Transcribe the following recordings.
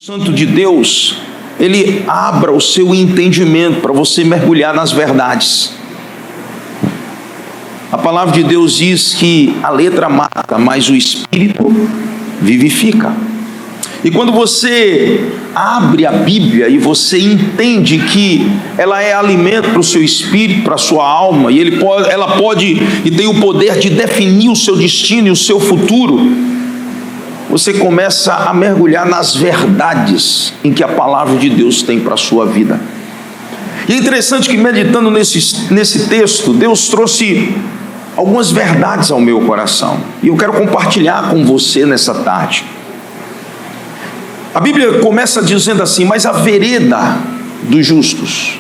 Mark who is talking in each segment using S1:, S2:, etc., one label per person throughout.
S1: Santo de Deus, ele abra o seu entendimento para você mergulhar nas verdades. A palavra de Deus diz que a letra mata, mas o Espírito vivifica. E quando você abre a Bíblia e você entende que ela é alimento para o seu espírito, para a sua alma, e ela pode e tem o poder de definir o seu destino e o seu futuro, você começa a mergulhar nas verdades em que a palavra de Deus tem para a sua vida. E é interessante que, meditando nesse texto, Deus trouxe algumas verdades ao meu coração, e eu quero compartilhar com você nessa tarde. A Bíblia começa dizendo assim: mas a vereda dos justos.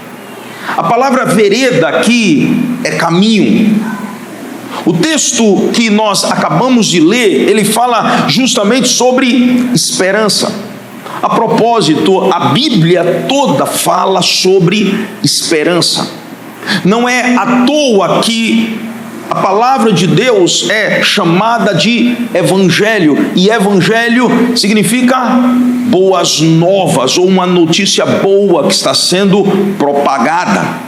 S1: A palavra vereda aqui é caminho. O texto que nós acabamos de ler, ele fala justamente sobre esperança. A propósito, a Bíblia toda fala sobre esperança. Não é à toa que a palavra de Deus é chamada de evangelho, e evangelho significa boas novas, ou uma notícia boa que está sendo propagada.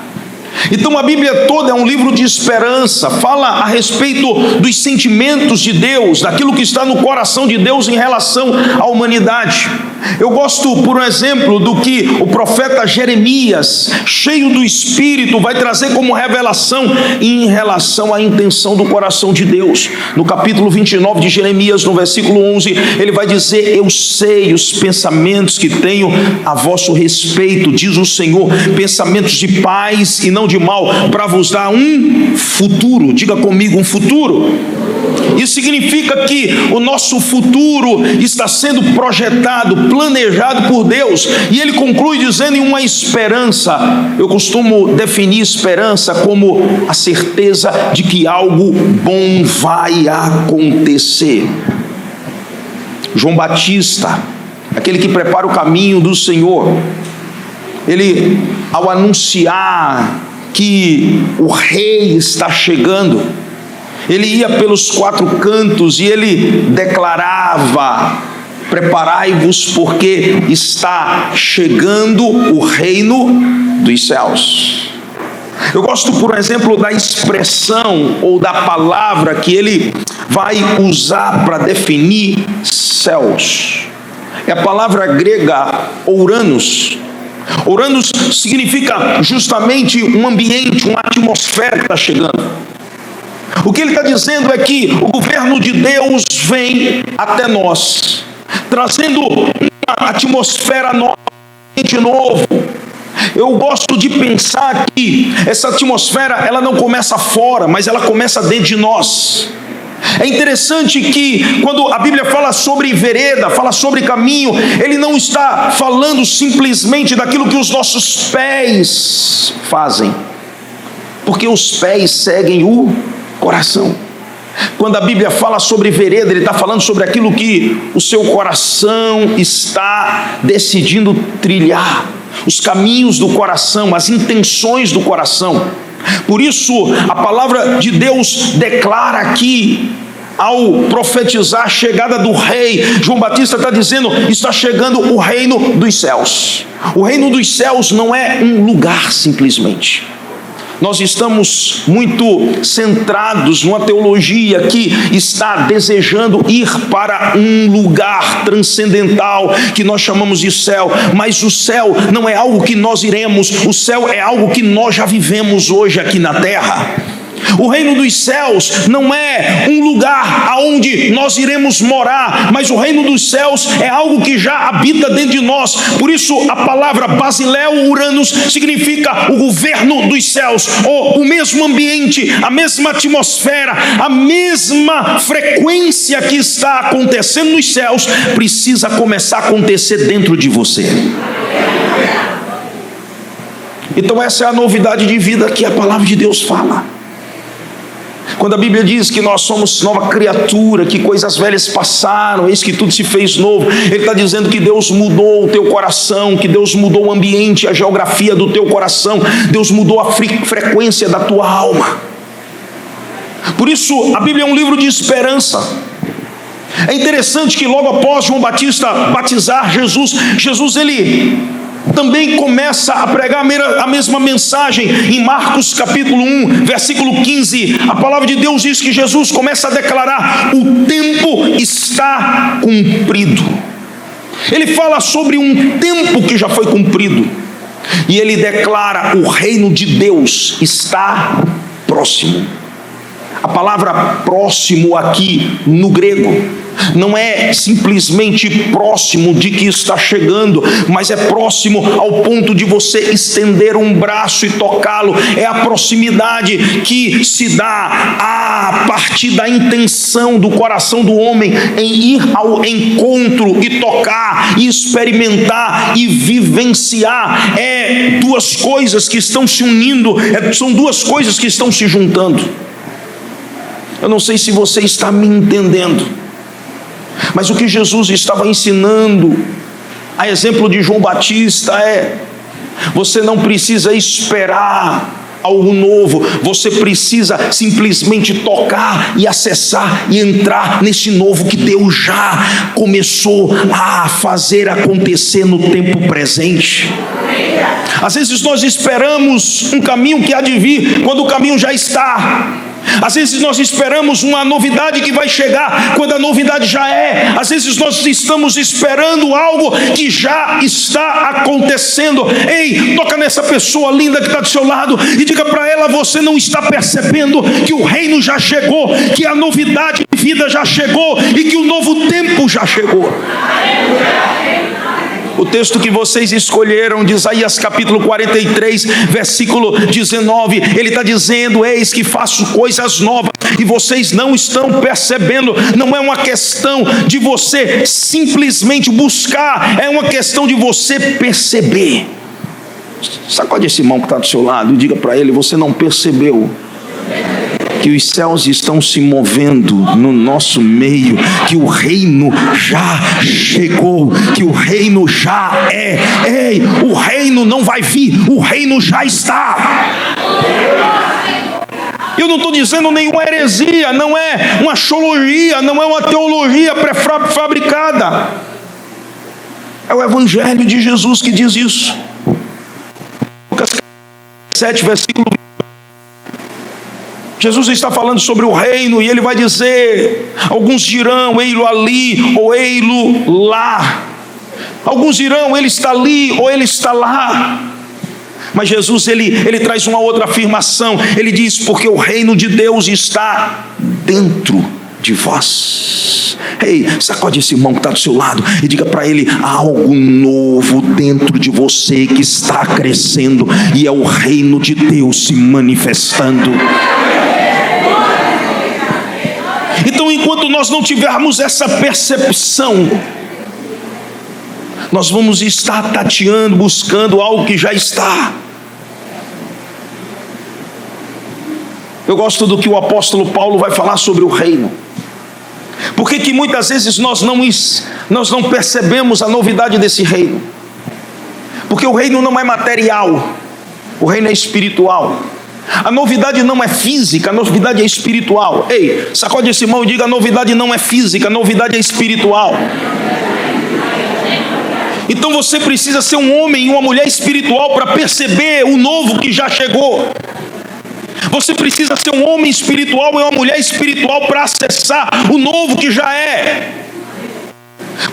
S1: Então a Bíblia toda é um livro de esperança, fala a respeito dos sentimentos de Deus, daquilo que está no coração de Deus em relação à humanidade. Eu gosto, por exemplo, do que o profeta Jeremias, cheio do Espírito, vai trazer como revelação em relação à intenção do coração de Deus. No capítulo 29 de Jeremias, no versículo 11, ele vai dizer: eu sei os pensamentos que tenho a vosso respeito, diz o Senhor, pensamentos de paz e não de mal, para vos dar um futuro. Diga comigo, um futuro. Isso significa que o nosso futuro está sendo projetado, planejado por Deus, e ele conclui dizendo em uma esperança. Eu costumo definir esperança como a certeza de que algo bom vai acontecer. João Batista, aquele que prepara o caminho do Senhor, ele, ao anunciar que o rei está chegando, ele ia pelos quatro cantos e ele declarava: preparai-vos, porque está chegando o reino dos céus. Eu gosto, por exemplo, da expressão ou da palavra que ele vai usar para definir céus. É a palavra grega ouranos. Ouranos significa justamente um ambiente, uma atmosfera que está chegando. O que ele está dizendo é que o governo de Deus vem até nós, trazendo uma atmosfera nova, de novo. Eu gosto de pensar que essa atmosfera, ela não começa fora, mas ela começa dentro de nós. É interessante que quando a Bíblia fala sobre vereda, fala sobre caminho, ele não está falando simplesmente daquilo que os nossos pés fazem, porque os pés seguem o coração. Quando a Bíblia fala sobre vereda, ele está falando sobre aquilo que o seu coração está decidindo trilhar, os caminhos do coração, as intenções do coração. Por isso a palavra de Deus declara aqui, ao profetizar a chegada do rei, João Batista está dizendo: está chegando o reino dos céus. O reino dos céus não é um lugar simplesmente. Nós estamos muito centrados numa teologia que está desejando ir para um lugar transcendental que nós chamamos de céu, mas o céu não é algo que nós iremos, o céu é algo que nós já vivemos hoje aqui na terra. O reino dos céus não é um lugar aonde nós iremos morar, mas o reino dos céus é algo que já habita dentro de nós. Por isso a palavra Basileia Uranus significa o governo dos céus, ou o mesmo ambiente, a mesma atmosfera, a mesma frequência que está acontecendo nos céus precisa começar a acontecer dentro de você. Então essa é a novidade de vida que a palavra de Deus fala. Quando a Bíblia diz que nós somos nova criatura, que coisas velhas passaram, eis que tudo se fez novo, ele está dizendo que Deus mudou o teu coração, que Deus mudou o ambiente, a geografia do teu coração, Deus mudou a frequência da tua alma. Por isso a Bíblia é um livro de esperança. É interessante que logo após João Batista batizar Jesus ele também começa a pregar a mesma mensagem. Em Marcos capítulo 1, versículo 15, a palavra de Deus diz que Jesus começa a declarar: o tempo está cumprido. Ele fala sobre um tempo que já foi cumprido, e ele declara: o reino de Deus está próximo. A palavra próximo aqui no grego não é simplesmente próximo de que está chegando, mas é próximo ao ponto de você estender um braço e tocá-lo. É a proximidade que se dá a partir da intenção do coração do homem em ir ao encontro e tocar, e experimentar e vivenciar. É duas coisas que estão se unindo, são duas coisas que estão se juntando. Eu não sei se você está me entendendo, mas o que Jesus estava ensinando, a exemplo de João Batista, você não precisa esperar algo novo, você precisa simplesmente tocar e acessar e entrar nesse novo que Deus já começou a fazer acontecer no tempo presente. Às vezes nós esperamos um caminho que há de vir, quando o caminho já está. Às vezes nós esperamos uma novidade que vai chegar, quando a novidade já é. Às vezes nós estamos esperando algo que já está acontecendo. Ei, toca nessa pessoa linda que está do seu lado e diga para ela: você não está percebendo que o reino já chegou, que a novidade de vida já chegou e que o novo tempo já chegou. O texto que vocês escolheram, de Isaías capítulo 43, versículo 19, ele está dizendo: eis que faço coisas novas e vocês não estão percebendo. Não é uma questão de você simplesmente buscar, é uma questão de você perceber. Sacode esse irmão que está do seu lado e diga para ele: você não percebeu que os céus estão se movendo no nosso meio, que o reino já chegou, que o reino já é. Ei, o reino não vai vir, o reino já está. Eu não estou dizendo nenhuma heresia, não é uma xologia, não é uma teologia pré-fabricada. É o evangelho de Jesus que diz isso. Lucas 7, versículo 20. Jesus está falando sobre o reino e ele vai dizer: alguns dirão, ei-lo ali ou ei-lo lá. Alguns dirão, ele está ali ou ele está lá. Mas Jesus ele traz uma outra afirmação. Ele diz: porque o reino de Deus está dentro de vós. Ei, sacode esse irmão que está do seu lado e diga para ele: há algo novo dentro de você que está crescendo, e é o reino de Deus se manifestando. Então, enquanto nós não tivermos essa percepção, nós vamos estar tateando, buscando algo que já está. Eu gosto do que o apóstolo Paulo vai falar sobre o reino. Por que muitas vezes nós não percebemos a novidade desse reino? Porque o reino não é material, o reino é espiritual. A novidade não é física, a novidade é espiritual. Ei, sacode esse irmão e diga: a novidade não é física, a novidade é espiritual. Então você precisa ser um homem e uma mulher espiritual para perceber o novo que já chegou. Você precisa ser um homem espiritual e uma mulher espiritual para acessar o novo que já é.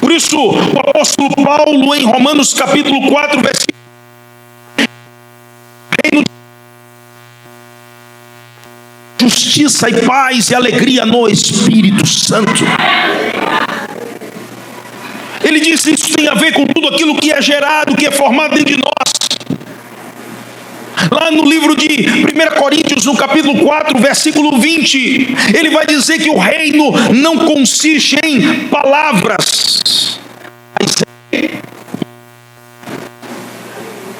S1: Por isso o apóstolo Paulo, em Romanos capítulo 4, versículo: reino de justiça e paz e alegria no Espírito Santo. Ele diz: isso tem a ver com tudo aquilo que é gerado, que é formado dentro de nós. Lá no livro de 1 Coríntios, no capítulo 4, versículo 20, ele vai dizer que o reino não consiste em palavras.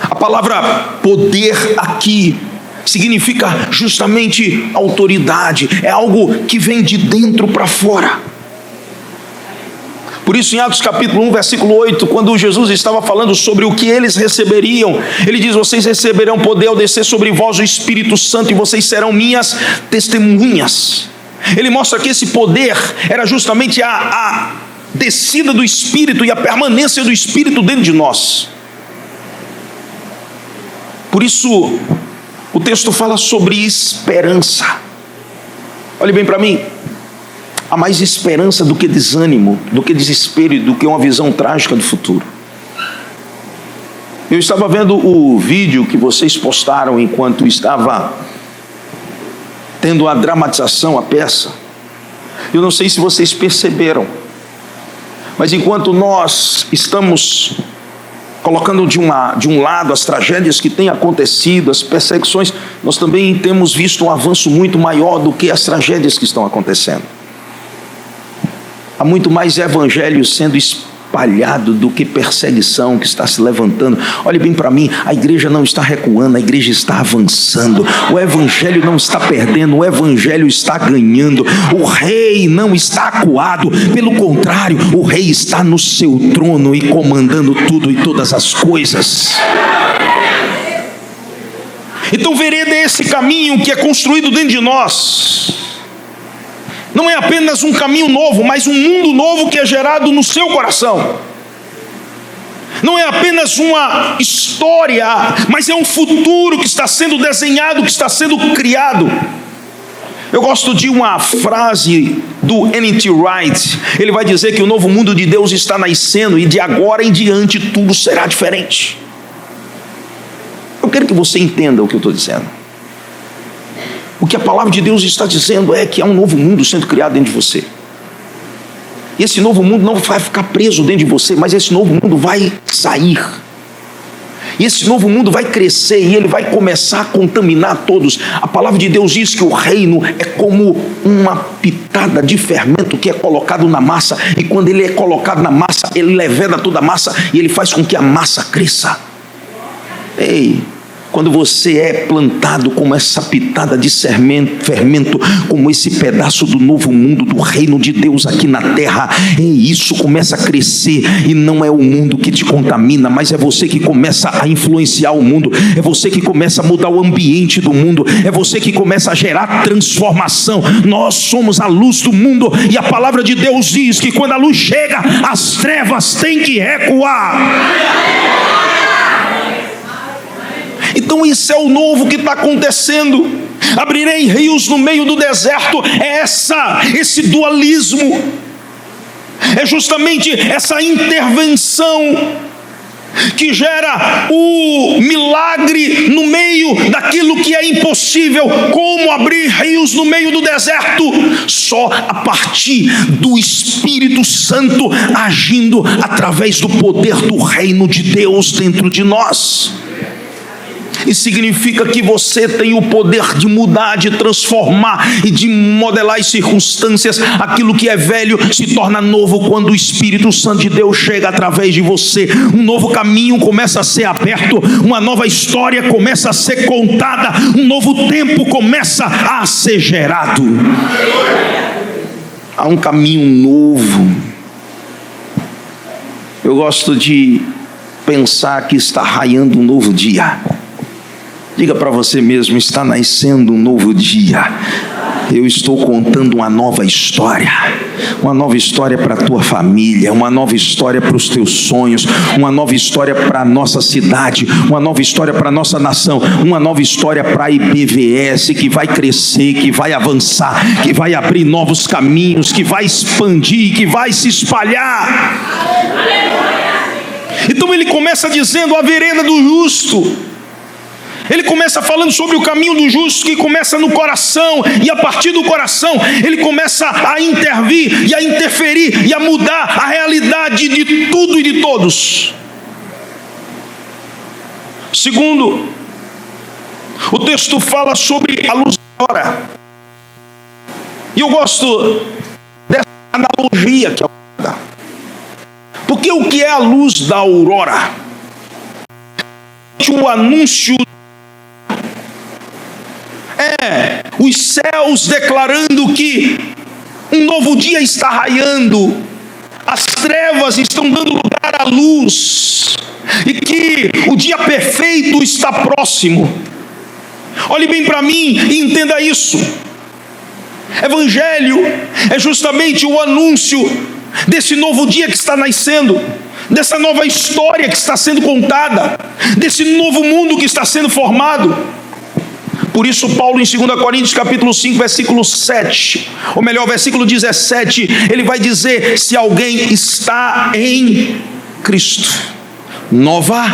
S1: A palavra poder aqui significa justamente autoridade. É algo que vem de dentro para fora. Por isso, em Atos capítulo 1, versículo 8, quando Jesus estava falando sobre o que eles receberiam, ele diz: vocês receberão poder ao descer sobre vós o Espírito Santo, e vocês serão minhas testemunhas. Ele mostra que esse poder era justamente a descida do Espírito e a permanência do Espírito dentro de nós. Por isso, o texto fala sobre esperança. Olhe bem para mim. Há mais esperança do que desânimo, do que desespero e do que uma visão trágica do futuro. Eu estava vendo o vídeo que vocês postaram enquanto estava tendo a dramatização, a peça. Eu não sei se vocês perceberam, mas enquanto nós estamos colocando de um lado as tragédias que têm acontecido, as perseguições, nós também temos visto um avanço muito maior do que as tragédias que estão acontecendo. Há muito mais evangelho sendo espalhado do que perseguição que está se levantando. Olhe bem para mim, a igreja não está recuando, a igreja está avançando. O evangelho não está perdendo, o evangelho está ganhando. O rei não está acuado, pelo contrário, o rei está no seu trono e comandando tudo e todas as coisas. Então, vereda é esse caminho que é construído dentro de nós. Não é apenas um caminho novo, mas um mundo novo que é gerado no seu coração. Não é apenas uma história, mas é um futuro que está sendo desenhado, que está sendo criado. Eu gosto de uma frase do N.T. Wright. Ele vai dizer que o novo mundo de Deus está nascendo e de agora em diante tudo será diferente. Eu quero que você entenda o que eu estou dizendo. O que a palavra de Deus está dizendo é que há um novo mundo sendo criado dentro de você. E esse novo mundo não vai ficar preso dentro de você, mas esse novo mundo vai sair. E esse novo mundo vai crescer e ele vai começar a contaminar todos. A palavra de Deus diz que o reino é como uma pitada de fermento que é colocado na massa. E quando ele é colocado na massa, ele leveda toda a massa e ele faz com que a massa cresça. Ei! Quando você é plantado como essa pitada de fermento, como esse pedaço do novo mundo, do reino de Deus aqui na terra, e isso começa a crescer, e não é o mundo que te contamina, mas é você que começa a influenciar o mundo, é você que começa a mudar o ambiente do mundo, é você que começa a gerar transformação. Nós somos a luz do mundo, e a palavra de Deus diz que quando a luz chega, as trevas têm que recuar. Então isso é o novo que está acontecendo. Abrirei rios no meio do deserto. É esse dualismo. É justamente essa intervenção que gera o milagre no meio daquilo que é impossível. Como abrir rios no meio do deserto? Só a partir do Espírito Santo agindo através do poder do reino de Deus dentro de nós. E significa que você tem o poder de mudar, de transformar e de modelar as circunstâncias. Aquilo que é velho se torna novo quando o Espírito Santo de Deus chega através de você. Um novo caminho começa a ser aberto, uma nova história começa a ser contada, um novo tempo começa a ser gerado. Há um caminho novo. Eu gosto de pensar que está raiando um novo dia. Diga para você mesmo: está nascendo um novo dia. Eu estou contando uma nova história para a tua família, uma nova história para os teus sonhos, uma nova história para a nossa cidade, uma nova história para a nossa nação, uma nova história para a IBVS, que vai crescer, que vai avançar, que vai abrir novos caminhos, que vai expandir, que vai se espalhar. Então ele começa dizendo a vereda do justo. Ele começa falando sobre o caminho do justo, que começa no coração, e a partir do coração ele começa a intervir e a interferir e a mudar a realidade de tudo e de todos. Segundo, o texto fala sobre a luz da aurora. E eu gosto dessa analogia que eu vou dar. Porque o que é a luz da aurora? O anúncio os céus declarando que um novo dia está raiando, as trevas estão dando lugar à luz, e que o dia perfeito está próximo. Olhe bem para mim e entenda isso. Evangelho é justamente o anúncio desse novo dia que está nascendo, dessa nova história que está sendo contada, desse novo mundo que está sendo formado. Por isso Paulo em 2 Coríntios capítulo 5, versículo 7, ou melhor, versículo 17, ele vai dizer: se alguém está em Cristo, nova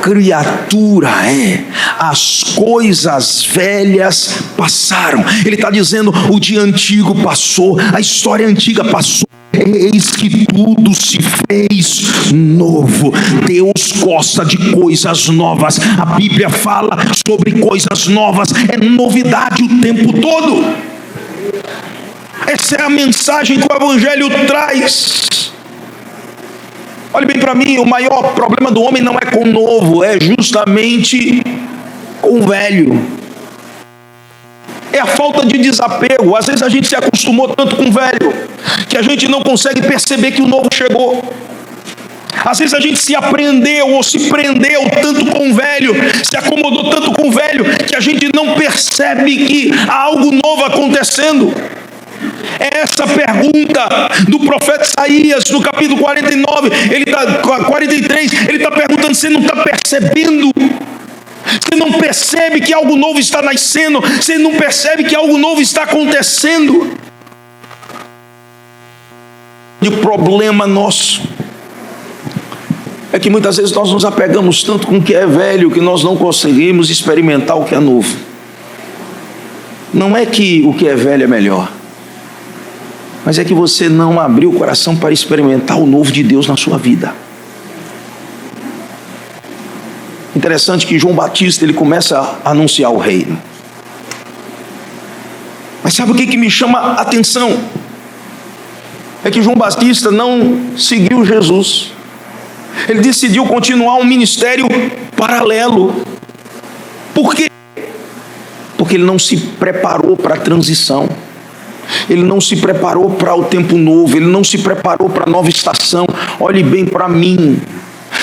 S1: criatura é, as coisas velhas passaram. Ele está dizendo: o dia antigo passou, a história antiga passou, eis que tudo se fez novo. Deus gosta de coisas novas. A Bíblia fala sobre coisas novas, é novidade o tempo todo. Essa é a mensagem que o Evangelho traz. Olhe bem para mim, o maior problema do homem não é com o novo, é justamente com o velho. É a falta de desapego. Às vezes a gente se acostumou tanto com o velho que a gente não consegue perceber que o novo chegou. Às vezes a gente se aprendeu ou se prendeu tanto com o velho, se acomodou tanto com o velho, que a gente não percebe que há algo novo acontecendo. É essa pergunta do profeta Isaías, no capítulo 49, 43, ele está perguntando: você não está percebendo? Você não percebe que algo novo está nascendo? Você não percebe que algo novo está acontecendo? E o problema nosso é que muitas vezes nós nos apegamos tanto com o que é velho que nós não conseguimos experimentar o que é novo. Não é que o que é velho é melhor, mas é que você não abriu o coração para experimentar o novo de Deus na sua vida. Interessante que João Batista, ele começa a anunciar o reino. Mas sabe o que me chama a atenção? É que João Batista não seguiu Jesus. Ele decidiu continuar um ministério paralelo. Por quê? Porque ele não se preparou para a transição. Ele não se preparou para o tempo novo. Ele não se preparou para a nova estação. Olhe bem para mim.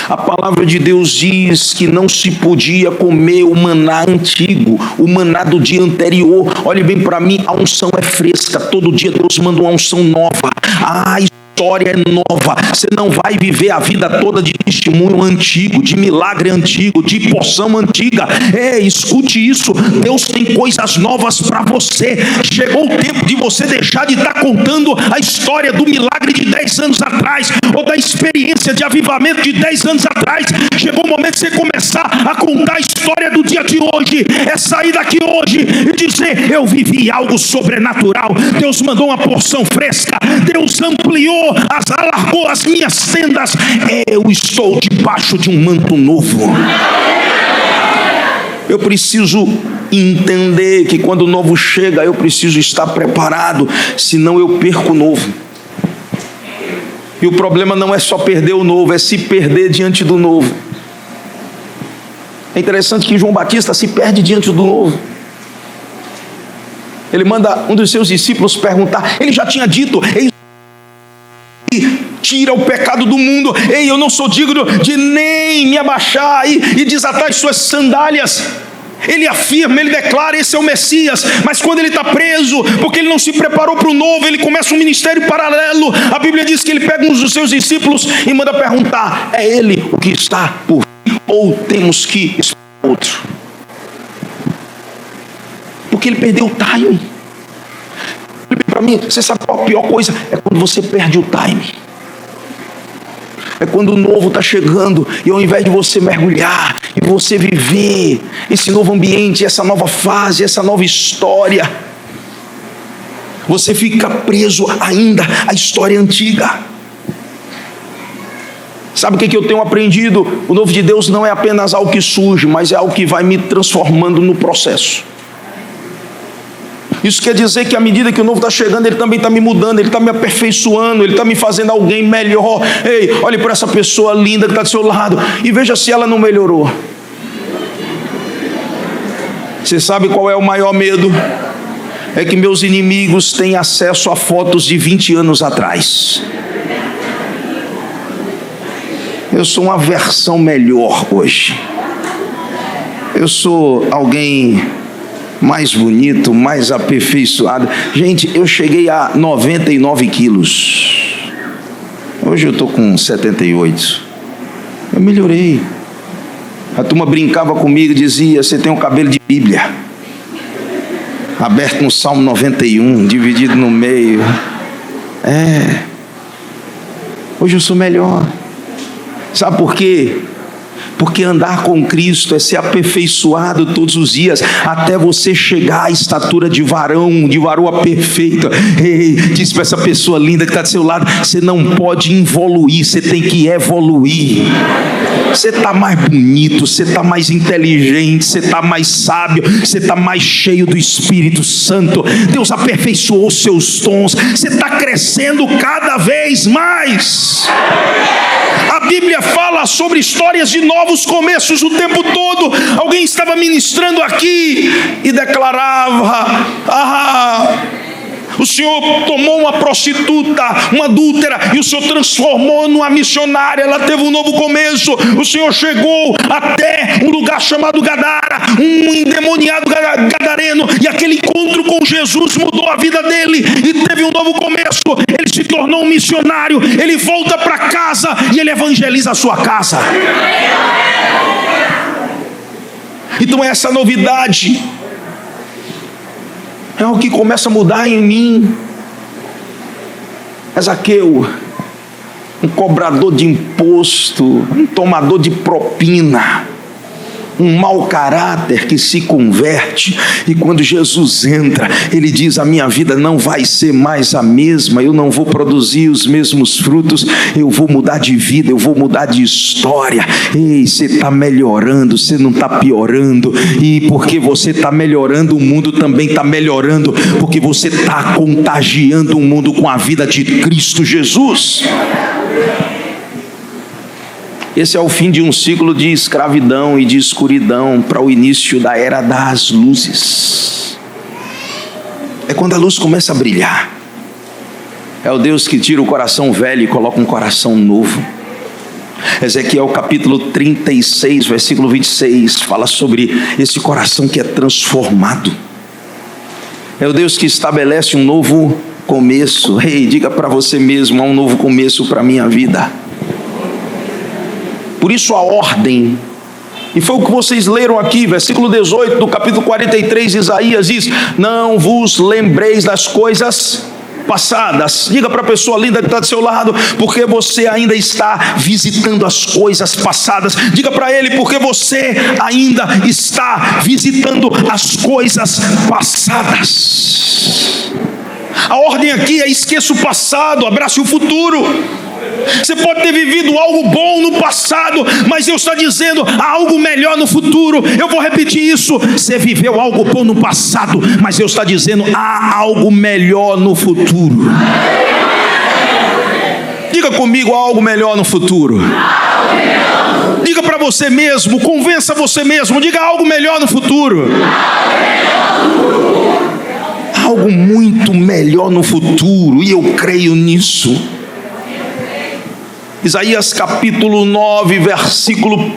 S1: A palavra de Deus diz que não se podia comer o maná antigo, o maná do dia anterior. Olhe bem para mim, a unção é fresca. Todo dia Deus manda uma unção nova. A história é nova. Você não vai viver a vida toda de testemunho antigo, de milagre antigo, de porção antiga. Escute isso. Deus tem coisas novas para você. Chegou o tempo de você deixar de estar contando a história do milagre de 10 anos atrás, ou da experiência de avivamento de 10 anos atrás. Chegou o momento de você começar a contar a história do dia de hoje. É sair daqui hoje e dizer: eu vivi algo sobrenatural. Deus mandou uma porção fresca. Deus ampliou, alargou as minhas tendas. Eu estou debaixo de um manto novo. Eu preciso entender que quando o novo chega, eu preciso estar preparado, senão eu perco o novo. E o problema não é só perder o novo, é se perder diante do novo. É interessante que João Batista se perde diante do novo. Ele manda um dos seus discípulos perguntar. Ele já tinha dito: tira o pecado do mundo. Eu não sou digno de nem me abaixar e desatar as suas sandálias. Ele afirma, ele declara: esse é o Messias. Mas quando ele está preso, porque ele não se preparou para o novo, ele começa um ministério paralelo. A Bíblia diz que ele pega um dos seus discípulos e manda perguntar: é ele o que está por vir, ou temos que esperar outro? Porque ele perdeu o timing. Para mim, você sabe qual a pior coisa? É quando você perde o timing. É quando o novo está chegando e ao invés de você mergulhar e você viver esse novo ambiente, essa nova fase, essa nova história, você fica preso ainda à história antiga. Sabe o que eu tenho aprendido? O novo de Deus não é apenas algo que surge, mas é algo que vai me transformando no processo. Isso quer dizer que à medida que o novo está chegando, ele também está me mudando, ele está me aperfeiçoando, ele está me fazendo alguém melhor. Ei, olhe para essa pessoa linda que está do seu lado e veja se ela não melhorou. Você sabe qual é o maior medo? É que meus inimigos têm acesso a fotos de 20 anos atrás. Eu sou uma versão melhor hoje. Eu sou alguém mais bonito, mais aperfeiçoado. Gente, eu cheguei a 99 quilos. Hoje eu estou com 78. Eu melhorei. A turma brincava comigo e dizia: você tem um cabelo de Bíblia, aberto no Salmo 91, dividido no meio. Hoje eu sou melhor. Sabe por quê? Porque andar com Cristo é ser aperfeiçoado todos os dias, até você chegar à estatura de varão, de varoa perfeita. Ei, diz para essa pessoa linda que está do seu lado: você não pode involuir, você tem que evoluir. Você está mais bonito, você está mais inteligente, você está mais sábio, você está mais cheio do Espírito Santo. Deus aperfeiçoou os seus dons, você está crescendo cada vez mais. A Bíblia fala sobre histórias de novos começos o tempo todo. Alguém estava ministrando aqui e declarava: o Senhor tomou uma prostituta, uma adúltera, e o Senhor transformou numa missionária. Ela teve um novo começo. O Senhor chegou até um lugar chamado Gadara, um endemoniado gadareno, e aquele encontro com Jesus mudou a vida dele, e teve um novo começo. Ele se tornou um missionário. Ele volta para casa e ele evangeliza a sua casa. Então essa novidade é o que começa a mudar em mim. É Zaqueu, um cobrador de imposto, um tomador de propina, um mau caráter que se converte, e quando Jesus entra, ele diz: a minha vida não vai ser mais a mesma, eu não vou produzir os mesmos frutos, eu vou mudar de vida, eu vou mudar de história. Ei, você está melhorando, você não está piorando, e porque você está melhorando, o mundo também está melhorando, porque você está contagiando o mundo com a vida de Cristo Jesus. Esse é o fim de um ciclo de escravidão e de escuridão para o início da era das luzes. É quando a luz começa a brilhar. É o Deus que tira o coração velho e coloca um coração novo. Ezequiel capítulo 36, versículo 26, fala sobre esse coração que é transformado. É o Deus que estabelece um novo começo. Ei, diga para você mesmo: há um novo começo para a minha vida. Por isso a ordem, e foi o que vocês leram aqui, versículo 18 do capítulo 43 de Isaías, diz: não vos lembreis das coisas passadas. Diga para a pessoa linda que está do seu lado: porque você ainda está visitando as coisas passadas. Diga para ele: porque você ainda está visitando as coisas passadas. A ordem aqui é: esqueça o passado, abrace o futuro. Você pode ter vivido algo bom no passado, mas Deus está dizendo: há algo melhor no futuro. Eu vou repetir isso: você viveu algo bom no passado, mas Deus está dizendo: há algo melhor no futuro. Diga comigo: há algo melhor no futuro. Diga para você mesmo, convença você mesmo, diga: há algo melhor no futuro. Há algo muito melhor no futuro, e eu creio nisso. Isaías capítulo 9, versículo 1,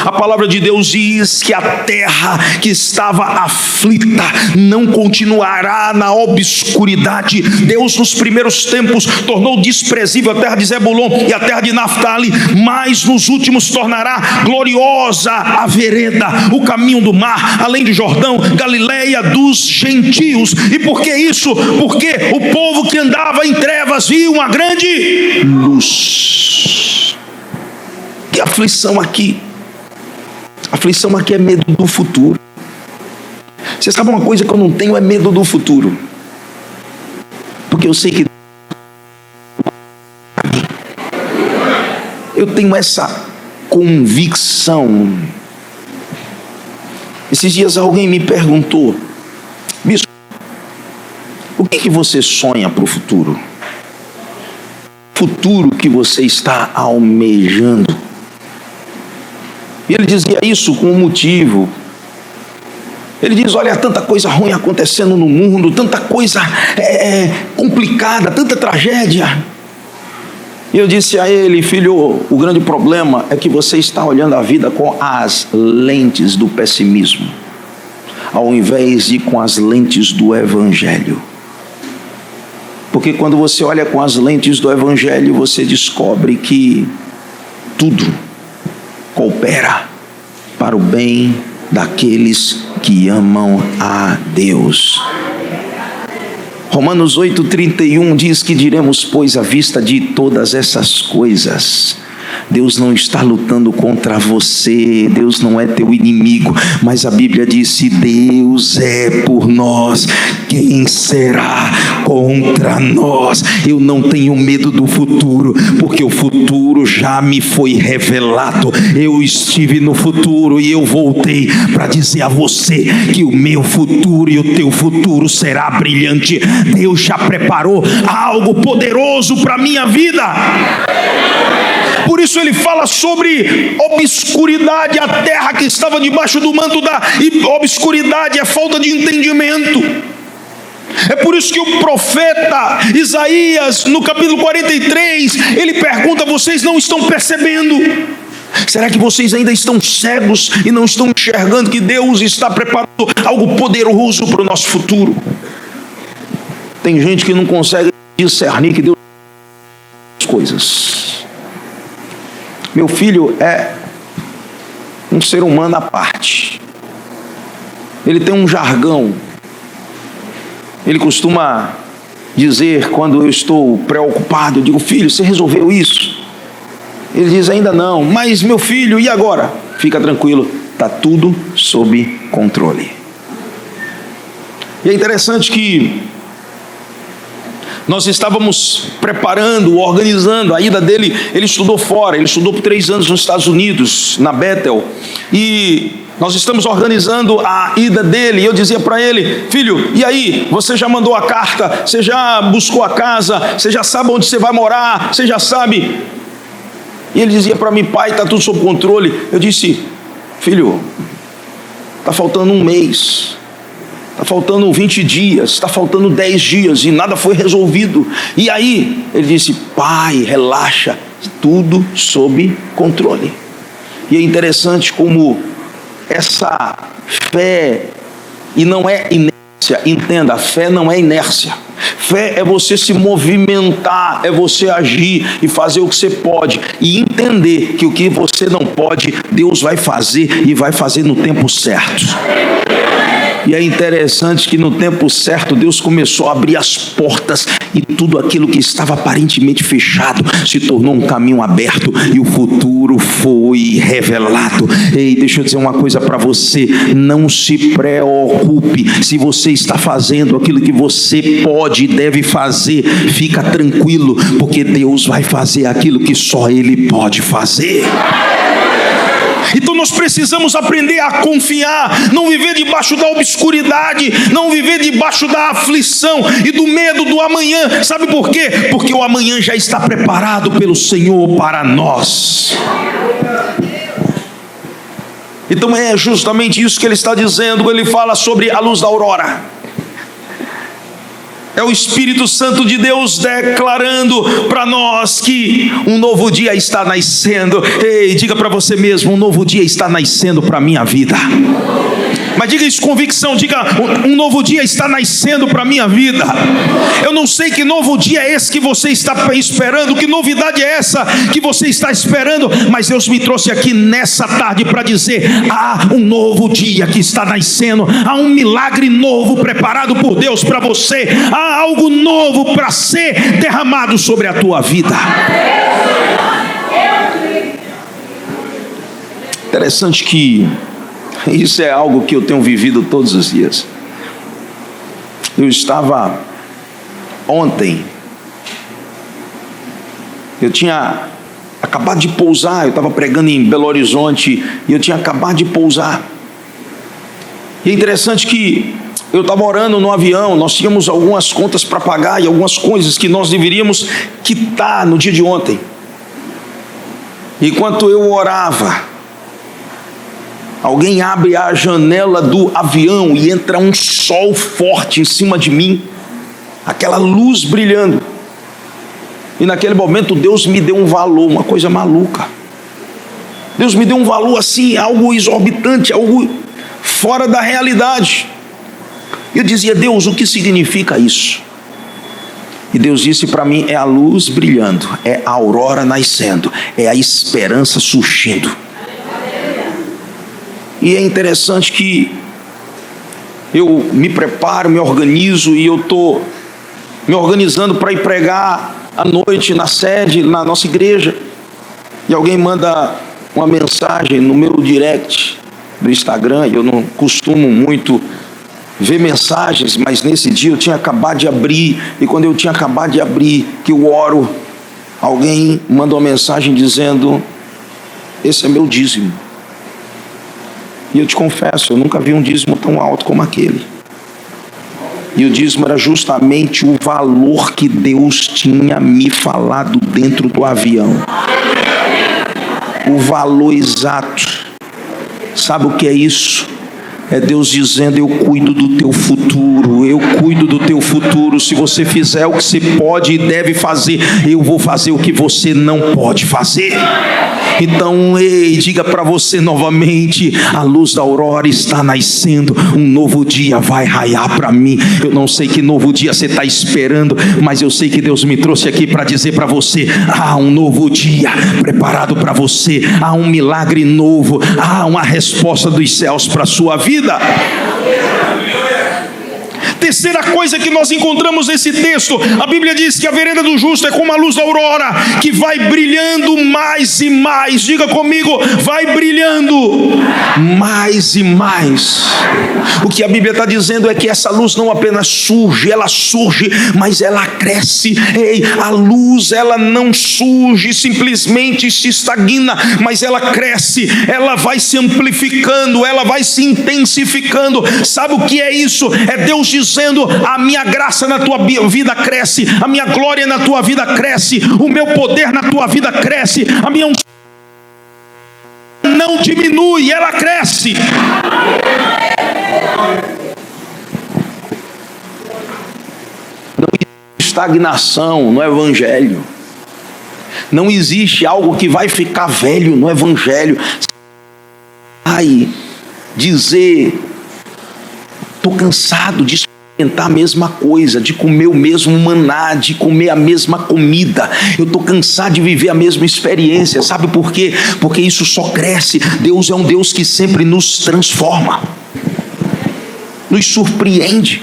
S1: a palavra de Deus diz que a terra que estava aflita não continuará na obscuridade. Deus nos primeiros tempos tornou desprezível a terra de Zebulon e a terra de Naftali, mas nos últimos tornará gloriosa a vereda, o caminho do mar, além de Jordão, Galileia dos gentios. E por que isso? Porque o povo que andava em trevas viu uma grande luz. Que aflição aqui? Aflição aqui é medo do futuro. Você sabe uma coisa que eu não tenho? É medo do futuro. Porque eu sei que eu tenho essa convicção. Esses dias alguém me perguntou: bispo, o que você sonha para o futuro? Futuro que você está almejando. E ele dizia isso com um motivo. Ele diz: olha, tanta coisa ruim acontecendo no mundo, tanta coisa complicada, tanta tragédia. E eu disse a ele: filho, o grande problema é que você está olhando a vida com as lentes do pessimismo. ao invés de ir com as lentes do Evangelho. Porque quando você olha com as lentes do Evangelho, você descobre que tudo coopera para o bem daqueles que amam a Deus. Romanos 8,31 diz que diremos, pois, à vista de todas essas coisas, Deus não está lutando contra você, Deus não é teu inimigo, mas a Bíblia diz, se Deus é por nós, quem será contra nós? Eu não tenho medo do futuro, porque o futuro já me foi revelado. Eu estive no futuro e eu voltei para dizer a você que o meu futuro e o teu futuro será brilhante. Deus já preparou algo poderoso para a minha vida. Por isso ele fala sobre obscuridade, a terra que estava debaixo do manto da obscuridade, é falta de entendimento. É por isso que o profeta Isaías, no capítulo 43, ele pergunta, vocês não estão percebendo? Será que vocês ainda estão cegos e não estão enxergando que Deus está preparando algo poderoso para o nosso futuro? Tem gente que não consegue discernir que Deus as coisas. Meu filho é um ser humano à parte. Ele tem um jargão. Ele costuma dizer, quando eu estou preocupado, eu digo, filho, você resolveu isso? Ele diz, ainda não. Mas meu filho, e agora? Fica tranquilo, está tudo sob controle. E é interessante que nós estávamos preparando, organizando a ida dele. Ele estudou fora, ele estudou por 3 anos nos Estados Unidos, na Bethel, e nós estamos organizando a ida dele. E eu dizia para ele, filho, e aí, você já mandou a carta, você já buscou a casa, você já sabe onde você vai morar, você já sabe? E ele dizia para mim, pai, está tudo sob controle. Eu disse, filho, está faltando 1 mês, está faltando 20 dias, está faltando 10 dias e nada foi resolvido. E aí, ele disse, pai, relaxa, tudo sob controle. E é interessante como essa fé, e não é inércia, entenda, fé não é inércia. Fé é você se movimentar, é você agir e fazer o que você pode, e entender que o que você não pode, Deus vai fazer e vai fazer no tempo certo. E é interessante que no tempo certo Deus começou a abrir as portas e tudo aquilo que estava aparentemente fechado se tornou um caminho aberto e o futuro foi revelado. Ei, deixa eu dizer uma coisa para você, não se preocupe se você está fazendo aquilo que você pode e deve fazer, fica tranquilo, porque Deus vai fazer aquilo que só Ele pode fazer. Então nós precisamos aprender a confiar, não viver debaixo da obscuridade, não viver debaixo da aflição e do medo do amanhã. Sabe por quê? Porque o amanhã já está preparado pelo Senhor para nós. Então é justamente isso que ele está dizendo quando ele fala sobre a luz da aurora. É o Espírito Santo de Deus declarando para nós que um novo dia está nascendo. Ei, diga para você mesmo, um novo dia está nascendo para a minha vida. Mas diga isso com convicção, diga, um novo dia está nascendo para a minha vida. Eu não sei que novo dia é esse que você está esperando, que novidade é essa que você está esperando, mas Deus me trouxe aqui nessa tarde para dizer, há um novo dia que está nascendo, há um milagre novo preparado por Deus para você, há algo novo para ser derramado sobre a tua vida. Interessante que isso é algo que eu tenho vivido todos os dias. Eu estava ontem, eu tinha acabado de pousar, eu estava pregando em Belo Horizonte e eu tinha acabado de pousar. E é interessante que eu estava orando no avião, nós tínhamos algumas contas para pagar e algumas coisas que nós deveríamos quitar no dia de ontem. Enquanto eu orava, alguém abre a janela do avião e entra um sol forte em cima de mim, aquela luz brilhando. E naquele momento Deus me deu um valor, uma coisa maluca. Deus me deu um valor assim, algo exorbitante, algo fora da realidade. Eu dizia: Deus, o que significa isso? E Deus disse para mim: é a luz brilhando, é a aurora nascendo, é a esperança surgindo. E é interessante que eu me preparo, me organizo, e eu estou me organizando para ir pregar à noite na sede, na nossa igreja. E alguém manda uma mensagem no meu direct do Instagram. Eu não costumo muito ver mensagens, mas nesse dia eu tinha acabado de abrir, e quando eu tinha acabado de abrir, que eu oro, alguém mandou uma mensagem dizendo: esse é meu dízimo. E eu te confesso, eu nunca vi um dízimo tão alto como aquele. E o dízimo era justamente o valor que Deus tinha me falado dentro do avião. O valor exato. Sabe o que é isso? É Deus dizendo: eu cuido do teu futuro, eu cuido do teu futuro. Se você fizer o que você pode e deve fazer, eu vou fazer o que você não pode fazer. Então, ei, diga para você novamente: a luz da aurora está nascendo, um novo dia vai raiar para mim. Eu não sei que novo dia você está esperando, mas eu sei que Deus me trouxe aqui para dizer para você: há um novo dia preparado para você, há um milagre novo, há uma resposta dos céus para a sua vida. Terceira coisa que nós encontramos nesse texto: a Bíblia diz que a vereda do justo é como a luz da aurora, que vai brilhando mais e mais. Diga comigo: vai brilhando mais e mais. O que a Bíblia está dizendo é que essa luz não apenas surge, ela surge, mas ela cresce. Ei, a luz, ela não surge, simplesmente se estagna, mas ela cresce, ela vai se amplificando, ela vai se intensificando. Sabe o que é isso? É Deus dizendo: a minha graça na tua vida cresce, a minha glória na tua vida cresce, o meu poder na tua vida cresce, a minha unção não diminui, ela cresce. Não existe estagnação no Evangelho. Não existe algo que vai ficar velho no Evangelho. Ai, dizer: estou cansado de experimentar a mesma coisa, de comer o mesmo maná, de comer a mesma comida. Eu estou cansado de viver a mesma experiência. Sabe por quê? Porque isso só cresce. Deus é um Deus que sempre nos transforma, nos surpreende.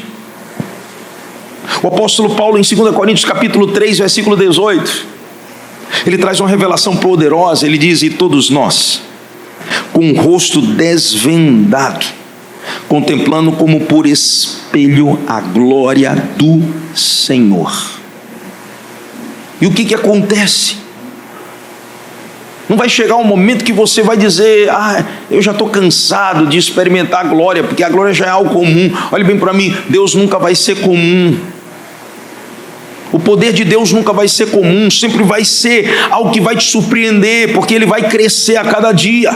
S1: O apóstolo Paulo, em 2 Coríntios capítulo 3, versículo 18, ele traz uma revelação poderosa. Ele diz: e todos nós, com o rosto desvendado, contemplando como por espelho a glória do Senhor. E o que acontece? Não vai chegar um momento que você vai dizer: eu já estou cansado de experimentar a glória, porque a glória já é algo comum. Olhe bem para mim, Deus nunca vai ser comum. O poder de Deus nunca vai ser comum, sempre vai ser algo que vai te surpreender, porque Ele vai crescer a cada dia.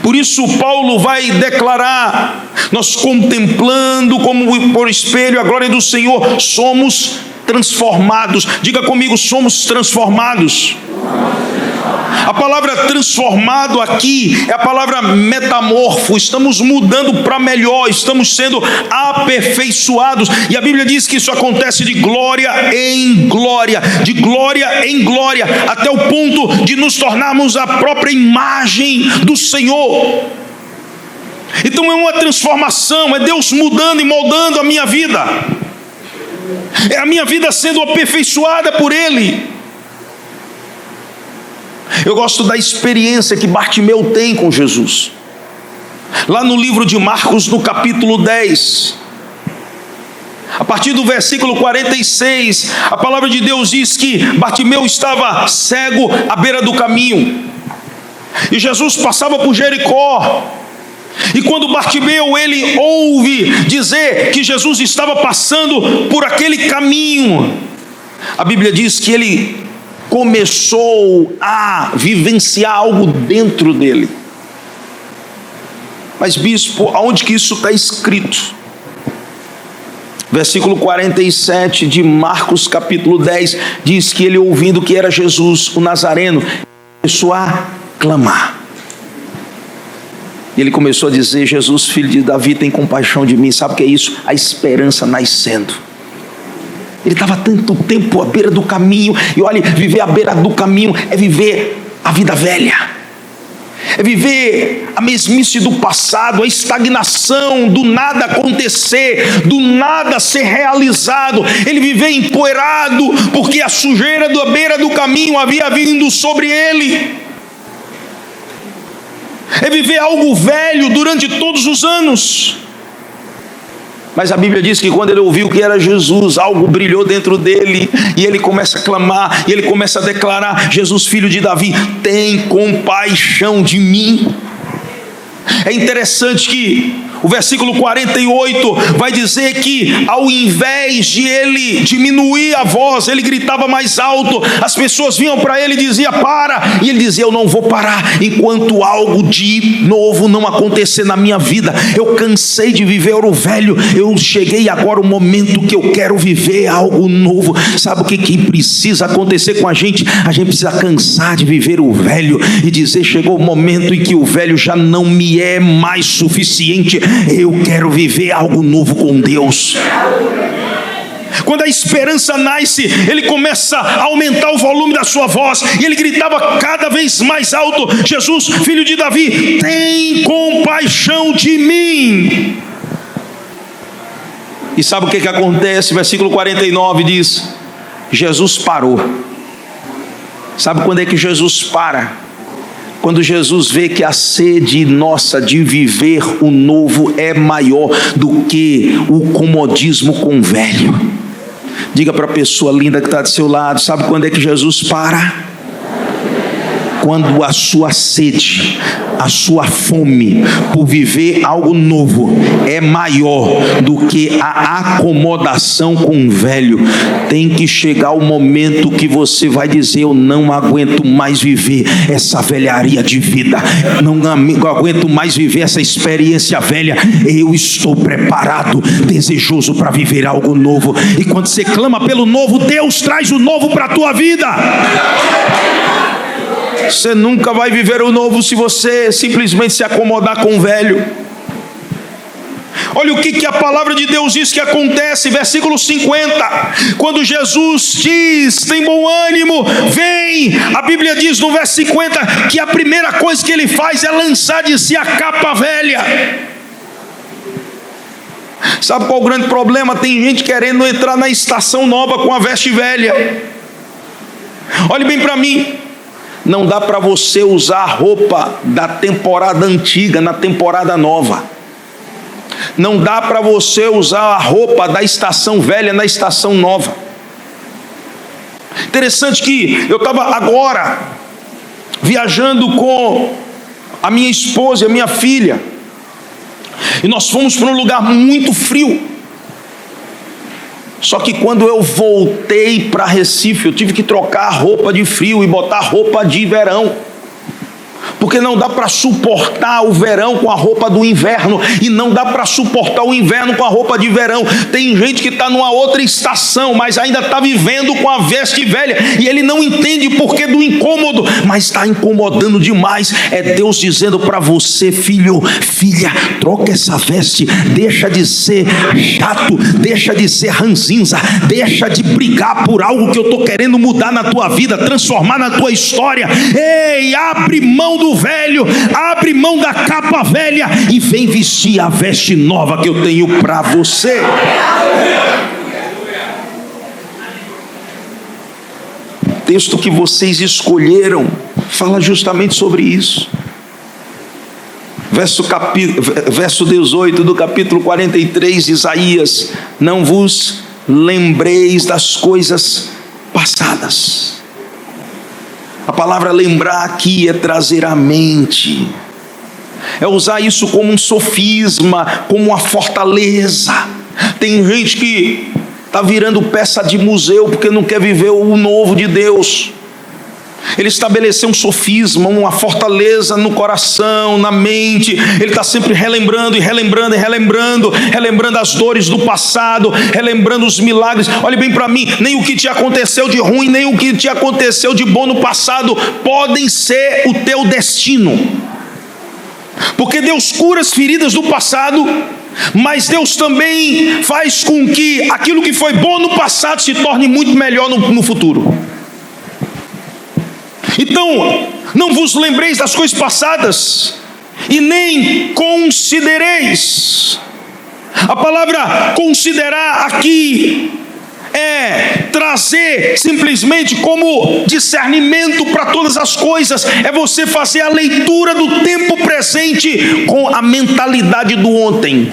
S1: Por isso Paulo vai declarar: nós, contemplando como por espelho a glória do Senhor, somos transformados. Diga comigo: somos transformados. A palavra transformado aqui é a palavra metamorfo. Estamos mudando para melhor, estamos sendo aperfeiçoados. E a Bíblia diz que isso acontece de glória em glória, de glória em glória, até o ponto de nos tornarmos a própria imagem do Senhor. Então é uma transformação, é Deus mudando e moldando a minha vida, é a minha vida sendo aperfeiçoada por Ele. Eu gosto da experiência que Bartimeu tem com Jesus. Lá no livro de Marcos, no capítulo 10, a partir do versículo 46, a palavra de Deus diz que Bartimeu estava cego à beira do caminho, e Jesus passava por Jericó. E quando Bartimeu ele ouve dizer que Jesus estava passando por aquele caminho, a Bíblia diz que ele começou a vivenciar algo dentro dele. Mas bispo, aonde que isso está escrito? Versículo 47 de Marcos capítulo 10 diz que ele, ouvindo que era Jesus o Nazareno, começou a clamar. E ele começou a dizer: Jesus, filho de Davi, tem compaixão de mim. Sabe o que é isso? A esperança nascendo. Ele estava tanto tempo à beira do caminho. E olha, viver à beira do caminho é viver a vida velha. É viver a mesmice do passado, a estagnação, do nada acontecer, do nada ser realizado. Ele viver empoeirado, porque a sujeira da beira do caminho havia vindo sobre ele. É viver algo velho durante todos os anos. Mas a Bíblia diz que quando ele ouviu que era Jesus, algo brilhou dentro dele, e ele começa a clamar, e ele começa a declarar: Jesus, filho de Davi, tem compaixão de mim. É interessante que o versículo 48 vai dizer que ao invés de ele diminuir a voz, ele gritava mais alto. As pessoas vinham para ele e diziam: para, e ele dizia: eu não vou parar enquanto algo de novo não acontecer na minha vida. Eu cansei de viver o velho, eu cheguei agora o momento que eu quero viver algo novo. Sabe o que precisa acontecer com a gente? A gente precisa cansar de viver o velho e dizer: chegou o momento em que o velho já não me é mais suficiente, eu quero viver algo novo com Deus. Quando a esperança nasce, ele começa a aumentar o volume da sua voz, e ele gritava cada vez mais alto: Jesus, filho de Davi, tem compaixão de mim. E sabe o que acontece? Versículo 49 diz: Jesus parou. Sabe quando é que Jesus para? Quando Jesus vê que a sede nossa de viver o novo é maior do que o comodismo com o velho. Diga para a pessoa linda que está do seu lado: sabe quando é que Jesus para? Quando a sua sede, a sua fome por viver algo novo é maior do que a acomodação com o velho. Tem que chegar o momento que você vai dizer: eu não aguento mais viver essa velharia de vida, não aguento mais viver essa experiência velha, eu estou preparado, desejoso para viver algo novo. E quando você clama pelo novo, Deus traz o novo para a tua vida. Você nunca vai viver o novo se você simplesmente se acomodar com o velho. Olha o que a palavra de Deus diz que acontece, versículo 50, quando Jesus diz: tem bom ânimo, vem. A Bíblia diz no verso 50 que a primeira coisa que ele faz é lançar de si a capa velha. Sabe qual é o grande problema? Tem gente querendo entrar na estação nova com a veste velha. Olhe bem para mim. Não dá para você usar a roupa da temporada antiga na temporada nova. Não dá para você usar a roupa da estação velha na estação nova. Interessante que eu estava agora viajando com a minha esposa e a minha filha, e nós fomos para um lugar muito frio. Só que quando eu voltei para Recife, eu tive que trocar a roupa de frio e botar roupa de verão, porque não dá para suportar o verão com a roupa do inverno, e não dá para suportar o inverno com a roupa de verão. Tem gente que está numa outra estação, mas ainda está vivendo com a veste velha, e ele não entende porquê do incômodo, mas está incomodando demais. É Deus dizendo para você: filho, filha, troca essa veste, deixa de ser chato, deixa de ser ranzinza, deixa de brigar por algo que eu estou querendo mudar na tua vida, transformar na tua história. Ei, abre mão do velho, abre mão da capa velha e vem vestir a veste nova que eu tenho para você. O texto que vocês escolheram fala justamente sobre isso. Verso 18 do capítulo 43 de Isaías: não vos lembreis das coisas passadas. A palavra lembrar aqui é trazer à mente, é usar isso como um sofisma, como uma fortaleza. Tem gente que está virando peça de museu porque não quer viver o novo de Deus. Ele estabeleceu um sofisma, uma fortaleza no coração, na mente. Ele está sempre relembrando e relembrando e relembrando, relembrando as dores do passado, relembrando os milagres. Olhe bem para mim: nem o que te aconteceu de ruim, nem o que te aconteceu de bom no passado podem ser o teu destino. Porque Deus cura as feridas do passado, mas Deus também faz com que aquilo que foi bom no passado se torne muito melhor no futuro. Então, não vos lembreis das coisas passadas, e nem considereis. A palavra considerar aqui é trazer simplesmente como discernimento para todas as coisas, é você fazer a leitura do tempo presente com a mentalidade do ontem.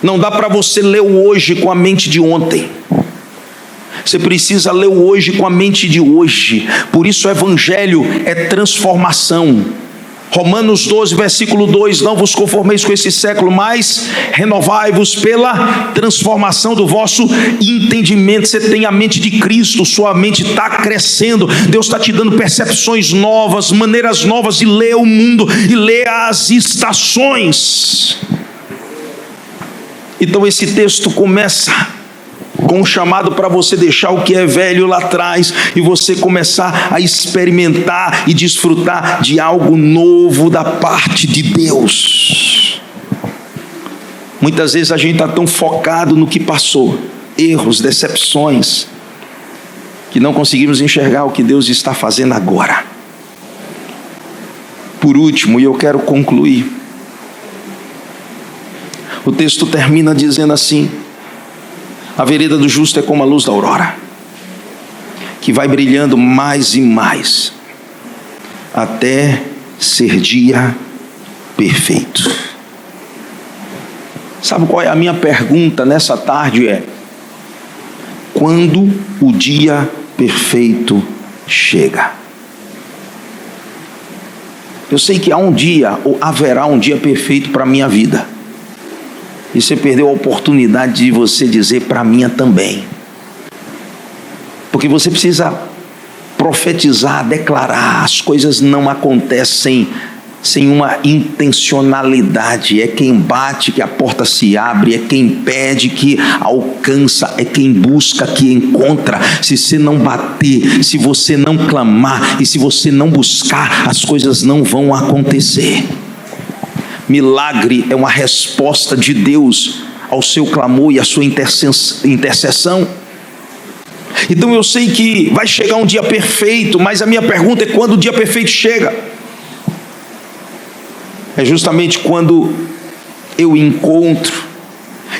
S1: Não dá para você ler o hoje com a mente de ontem. Você precisa ler o hoje com a mente de hoje. Por isso o evangelho é transformação. Romanos 12, versículo 2: não vos conformeis com esse século, mas renovai-vos pela transformação do vosso entendimento. Você tem a mente de Cristo, sua mente está crescendo, Deus está te dando percepções novas, maneiras novas de ler o mundo e ler as estações. Então esse texto começa com um chamado para você deixar o que é velho lá atrás e você começar a experimentar e desfrutar de algo novo da parte de Deus. Muitas vezes a gente está tão focado no que passou, erros, decepções, que não conseguimos enxergar o que Deus está fazendo agora. Por último, e eu quero concluir, o texto termina dizendo assim: a vereda do justo é como a luz da aurora, que vai brilhando mais e mais, até ser dia perfeito. Sabe qual é a minha pergunta nessa tarde? É: quando o dia perfeito chega? Eu sei que há um dia, ou haverá um dia perfeito para a minha vida. E você perdeu a oportunidade de você dizer para mim também. Porque você precisa profetizar, declarar. As coisas não acontecem sem uma intencionalidade. É quem bate que a porta se abre, é quem pede que alcança, é quem busca que encontra. Se você não bater, se você não clamar e se você não buscar, as coisas não vão acontecer. Milagre é uma resposta de Deus ao seu clamor e à sua intercessão. Então eu sei que vai chegar um dia perfeito, mas a minha pergunta é: quando o dia perfeito chega? É justamente quando eu encontro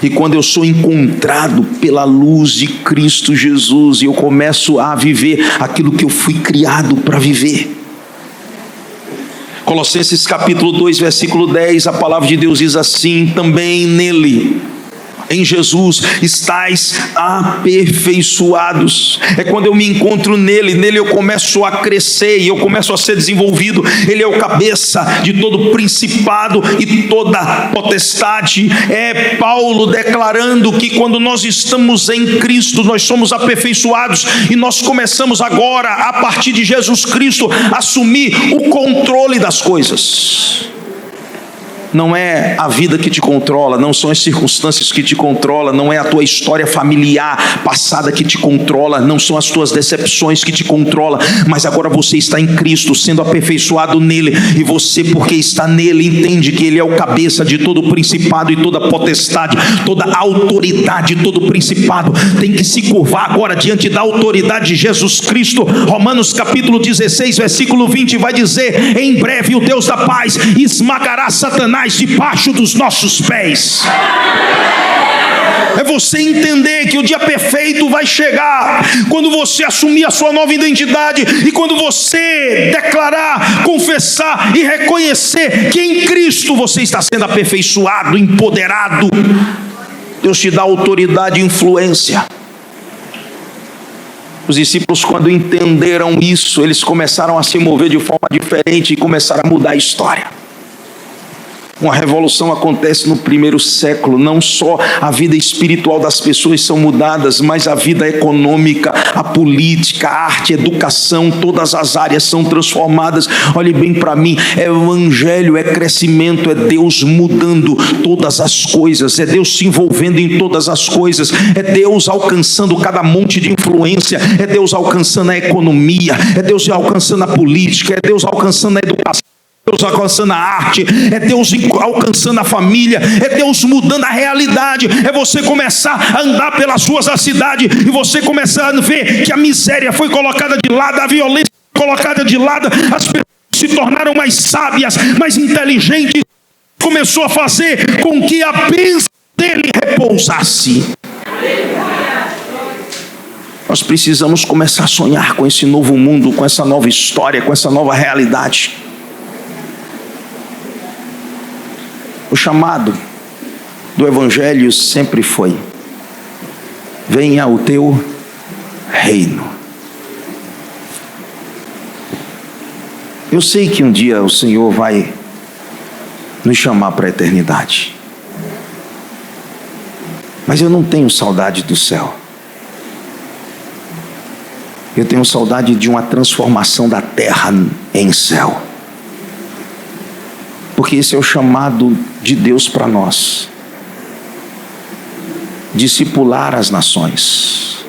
S1: e quando eu sou encontrado pela luz de Cristo Jesus e eu começo a viver aquilo que eu fui criado para viver. Colossenses capítulo 2, versículo 10, a palavra de Deus diz assim: também nele, em Jesus, estáis aperfeiçoados. É quando eu me encontro nele eu começo a crescer e eu começo a ser desenvolvido. Ele é o cabeça de todo principado e toda potestade. É Paulo declarando que quando nós estamos em Cristo, nós somos aperfeiçoados e nós começamos agora, a partir de Jesus Cristo, a assumir o controle das coisas. Não é a vida que te controla, não são as circunstâncias que te controlam, não é a tua história familiar passada que te controla, não são as tuas decepções que te controlam, mas agora você está em Cristo, sendo aperfeiçoado nele, e você, porque está nele, entende que ele é o cabeça de todo principado e toda potestade, toda autoridade, todo principado tem que se curvar agora diante da autoridade de Jesus Cristo. Romanos capítulo 16, versículo 20 vai dizer: em breve o Deus da paz esmagará Satanás debaixo dos nossos pés. É você entender que o dia perfeito vai chegar quando você assumir a sua nova identidade e quando você declarar, confessar e reconhecer que em Cristo você está sendo aperfeiçoado, empoderado. Deus te dá autoridade e influência. Os discípulos, quando entenderam isso, eles começaram a se mover de forma diferente e começaram a mudar a história. Uma revolução acontece no primeiro século. Não só a vida espiritual das pessoas são mudadas, mas a vida econômica, a política, a arte, a educação, todas as áreas são transformadas. Olhe bem para mim, é evangelho, é crescimento, é Deus mudando todas as coisas, é Deus se envolvendo em todas as coisas, é Deus alcançando cada monte de influência, é Deus alcançando a economia, é Deus alcançando a política, é Deus alcançando a educação, Deus alcançando a arte, é Deus alcançando a família, é Deus mudando a realidade, é você começar a andar pelas ruas da cidade e você começar a ver que a miséria foi colocada de lado, a violência foi colocada de lado, as pessoas se tornaram mais sábias, mais inteligentes, começou a fazer com que a bênção dele repousasse. Nós precisamos começar a sonhar com esse novo mundo, com essa nova história, com essa nova realidade. O chamado do Evangelho sempre foi: venha o teu reino. Eu sei que um dia o Senhor vai nos chamar para a eternidade, mas eu não tenho saudade do céu. Eu tenho saudade de uma transformação da terra em céu, porque esse é o chamado de Deus para nós: discipular as nações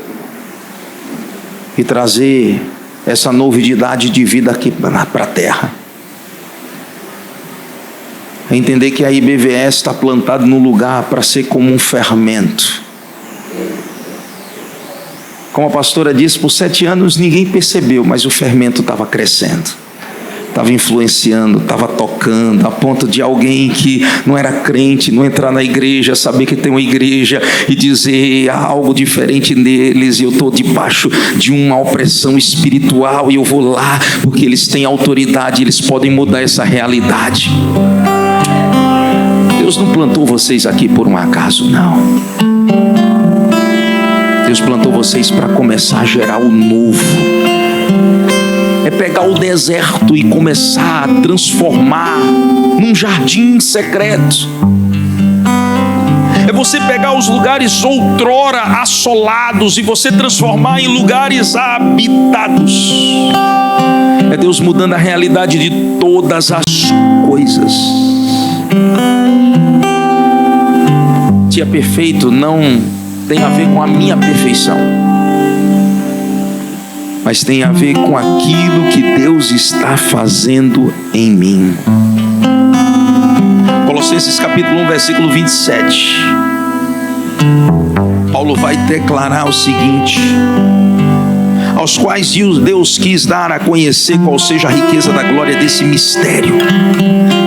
S1: e trazer essa novidade de vida aqui para a terra. É entender que a IBVS está plantada no lugar para ser como um fermento. Como a pastora disse, por 7 anos ninguém percebeu, mas o fermento estava crescendo, estava influenciando, estava tocando, a ponto de alguém que não era crente, não entrar na igreja, saber que tem uma igreja e dizer algo diferente neles, e eu estou debaixo de uma opressão espiritual e eu vou lá, porque eles têm autoridade, eles podem mudar essa realidade. Deus não plantou vocês aqui por um acaso, não. Deus plantou vocês para começar a gerar o novo. É pegar o deserto e começar a transformar num jardim secreto. É você pegar os lugares outrora assolados e você transformar em lugares habitados. É Deus mudando a realidade de todas as coisas. Dia perfeito não tem a ver com a minha perfeição, mas tem a ver com aquilo que Deus está fazendo em mim. Colossenses capítulo 1, versículo 27. Paulo vai declarar o seguinte: aos quais Deus quis dar a conhecer qual seja a riqueza da glória desse mistério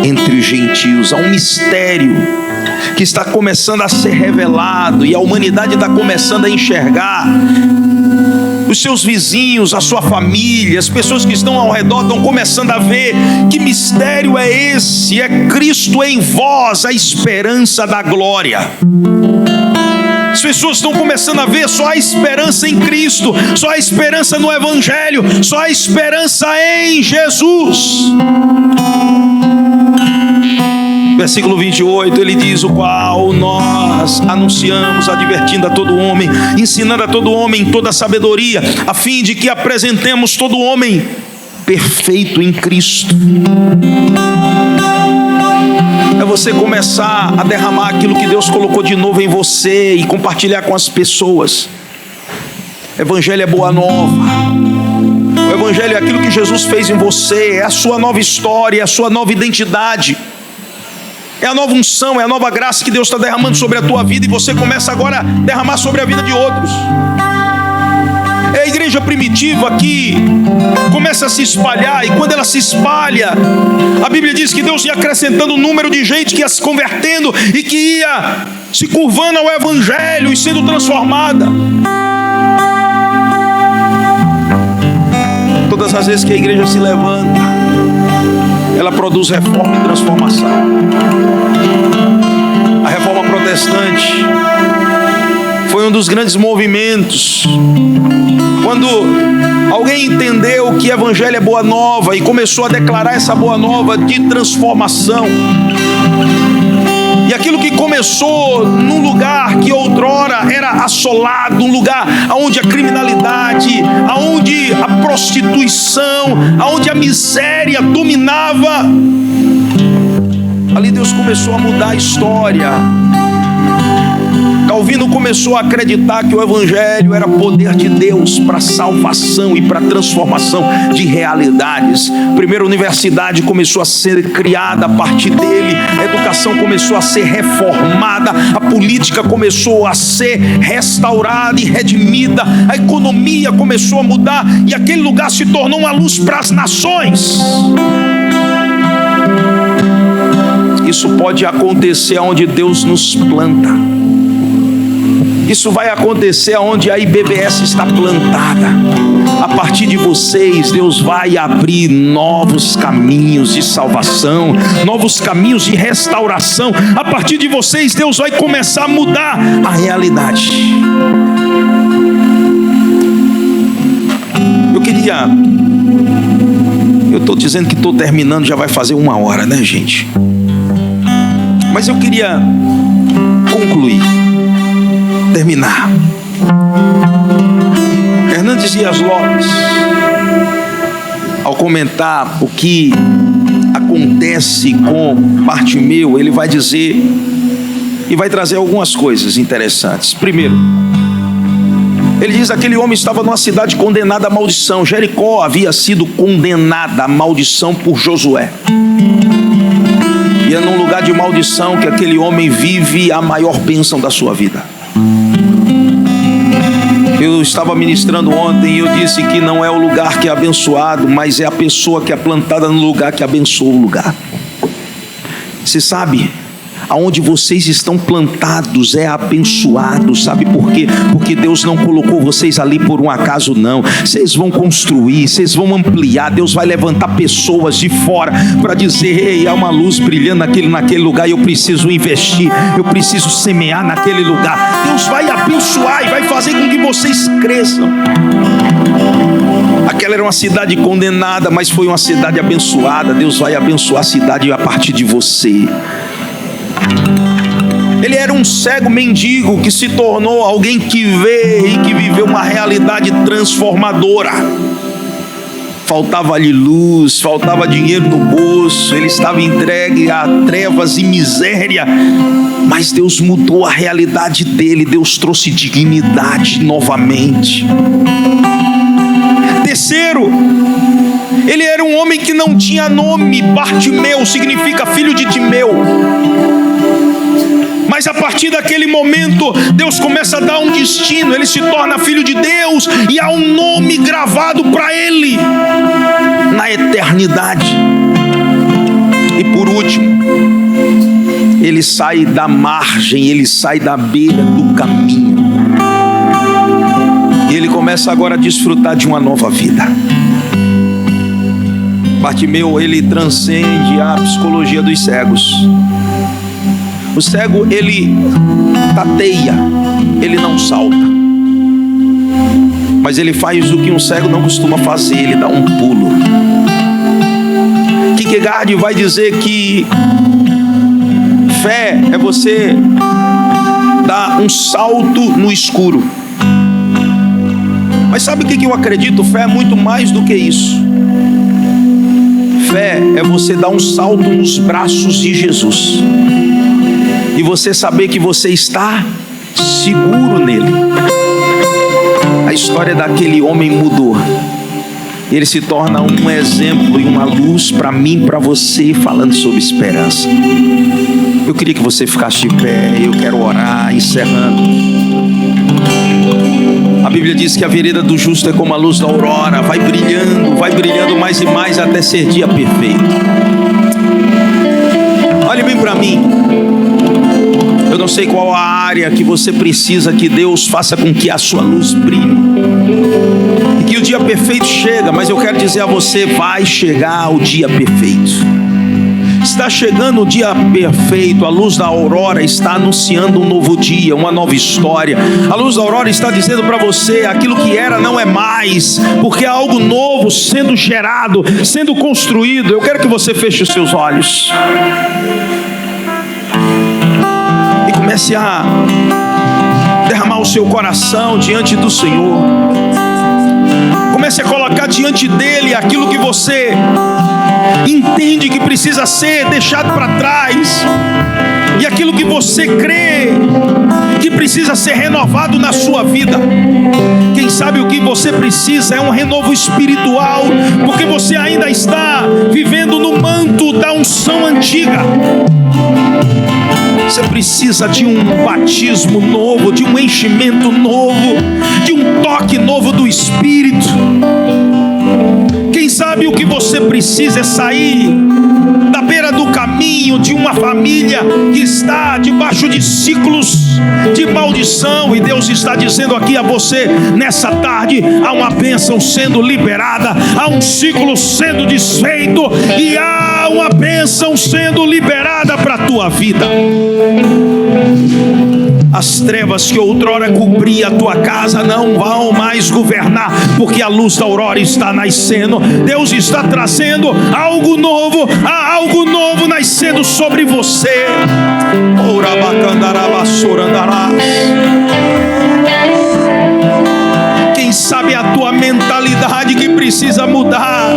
S1: entre os gentios. Há um mistério que está começando a ser revelado, e a humanidade está começando a enxergar. Os seus vizinhos, a sua família, as pessoas que estão ao redor estão começando a ver que mistério é esse. É Cristo em vós, a esperança da glória. As pessoas estão começando a ver só a esperança em Cristo, só a esperança no Evangelho, só a esperança em Jesus. Versículo 28, ele diz: o qual nós anunciamos, advertindo a todo homem, ensinando a todo homem em toda sabedoria, a fim de que apresentemos todo homem perfeito em Cristo. É você começar a derramar aquilo que Deus colocou de novo em você e compartilhar com as pessoas. Evangelho é boa nova. O Evangelho é aquilo que Jesus fez em você, é a sua nova história, é a sua nova identidade. É a nova unção, é a nova graça que Deus está derramando sobre a tua vida, e você começa agora a derramar sobre a vida de outros. É a igreja primitiva que começa a se espalhar, e quando ela se espalha, a Bíblia diz que Deus ia acrescentando o número de gente que ia se convertendo e que ia se curvando ao Evangelho e sendo transformada. Todas as vezes que a igreja se levanta, ela produz reforma e transformação. A reforma protestante foi um dos grandes movimentos. Quando alguém entendeu que o Evangelho é boa nova e começou a declarar essa boa nova de transformação. E aquilo que começou num lugar que outrora era assolado, um lugar onde a criminalidade, onde a prostituição, onde a miséria dominava, ali Deus começou a mudar a história, Calvino começou a acreditar que o Evangelho era poder de Deus para salvação e para transformação de realidades. A primeira universidade começou a ser criada a partir dele, a educação começou a ser reformada, a política começou a ser restaurada e redimida, a economia começou a mudar e aquele lugar se tornou uma luz para as nações. Isso pode acontecer onde Deus nos planta. Isso vai acontecer onde a IBBS está plantada. A partir de vocês, Deus vai abrir novos caminhos de salvação, novos caminhos de restauração. A partir de vocês, Deus vai começar a mudar a realidade. Eu estou dizendo que estou terminando, já vai fazer 1 hora, né, gente? Mas eu queria concluir, terminar. Hernandes Dias Lopes, ao comentar o que acontece com Bartimeu, ele vai dizer e vai trazer algumas coisas interessantes. Primeiro, ele diz: aquele homem estava numa cidade condenada à maldição. Jericó havia sido condenada à maldição por Josué. E é num lugar de maldição que aquele homem vive a maior bênção da sua vida. Eu estava ministrando ontem e eu disse que não é o lugar que é abençoado, mas é a pessoa que é plantada no lugar que abençoa o lugar. Você sabe, aonde vocês estão plantados é abençoado. Sabe por quê? Porque Deus não colocou vocês ali por um acaso, não. Vocês vão construir, vocês vão ampliar. Deus vai levantar pessoas de fora para dizer: ei, há uma luz brilhando naquele lugar e eu preciso investir, eu preciso semear naquele lugar. Deus vai abençoar e vai fazer com que vocês cresçam. Aquela era uma cidade condenada, mas foi uma cidade abençoada. Deus vai abençoar a cidade a partir de você. Ele era um cego mendigo que se tornou alguém que vê e que viveu uma realidade transformadora. Faltava-lhe luz, faltava dinheiro no bolso, ele estava entregue a trevas e miséria, mas Deus mudou a realidade dele. Deus trouxe dignidade novamente. Terceiro, ele era um homem que não tinha nome. Bartimeu significa filho de Timeu. Mas a partir daquele momento, Deus começa a dar um destino. Ele se torna filho de Deus e há um nome gravado para ele na eternidade. E por último, ele sai da margem, ele sai da beira do caminho. E ele começa agora a desfrutar de uma nova vida. Bartimeu, ele transcende a psicologia dos cegos. O cego, ele tateia, ele não salta. Mas ele faz o que um cego não costuma fazer, ele dá um pulo. Kierkegaard vai dizer que fé é você dar um salto no escuro. Mas sabe o que eu acredito? Fé é muito mais do que isso. Fé é você dar um salto nos braços de Jesus. E você saber que você está seguro nele. A história daquele homem mudou. Ele se torna um exemplo e uma luz para mim, para você, falando sobre esperança. Eu queria que você ficasse de pé. Eu quero orar, encerrando. A Bíblia diz que a vereda do justo é como a luz da aurora. Vai brilhando mais e mais até ser dia perfeito. Olhe bem para mim. Eu não sei qual a área que você precisa que Deus faça com que a sua luz brilhe e que o dia perfeito chega, mas eu quero dizer a você: vai chegar o dia perfeito. Está chegando o dia perfeito. A luz da aurora está anunciando um novo dia, uma nova história. A luz da aurora está dizendo para você: aquilo que era não é mais, porque há algo novo sendo gerado, sendo construído. Eu quero que você feche os seus olhos e comece a derramar o seu coração diante do Senhor. Comece a colocar diante dele aquilo que você entende que precisa ser deixado para trás. e aquilo que você crê que precisa ser renovado na sua vida. Quem sabe o que você precisa é um renovo espiritual, porque você ainda está vivendo no manto da unção antiga. Você precisa de um batismo novo, de um enchimento novo, de um toque novo do Espírito. Quem sabe o que você precisa é sair da beira do caminho de uma família que está debaixo de ciclos de maldição, e Deus está dizendo aqui a você nessa tarde: há uma bênção sendo liberada, há um ciclo sendo desfeito e há uma bênção sendo liberada para a tua vida. As trevas que outrora cobriam a tua casa não vão mais governar, porque a luz da aurora está nascendo. Deus está trazendo algo novo, há algo novo nascendo sobre você. Quem sabe a tua mentalidade que precisa mudar.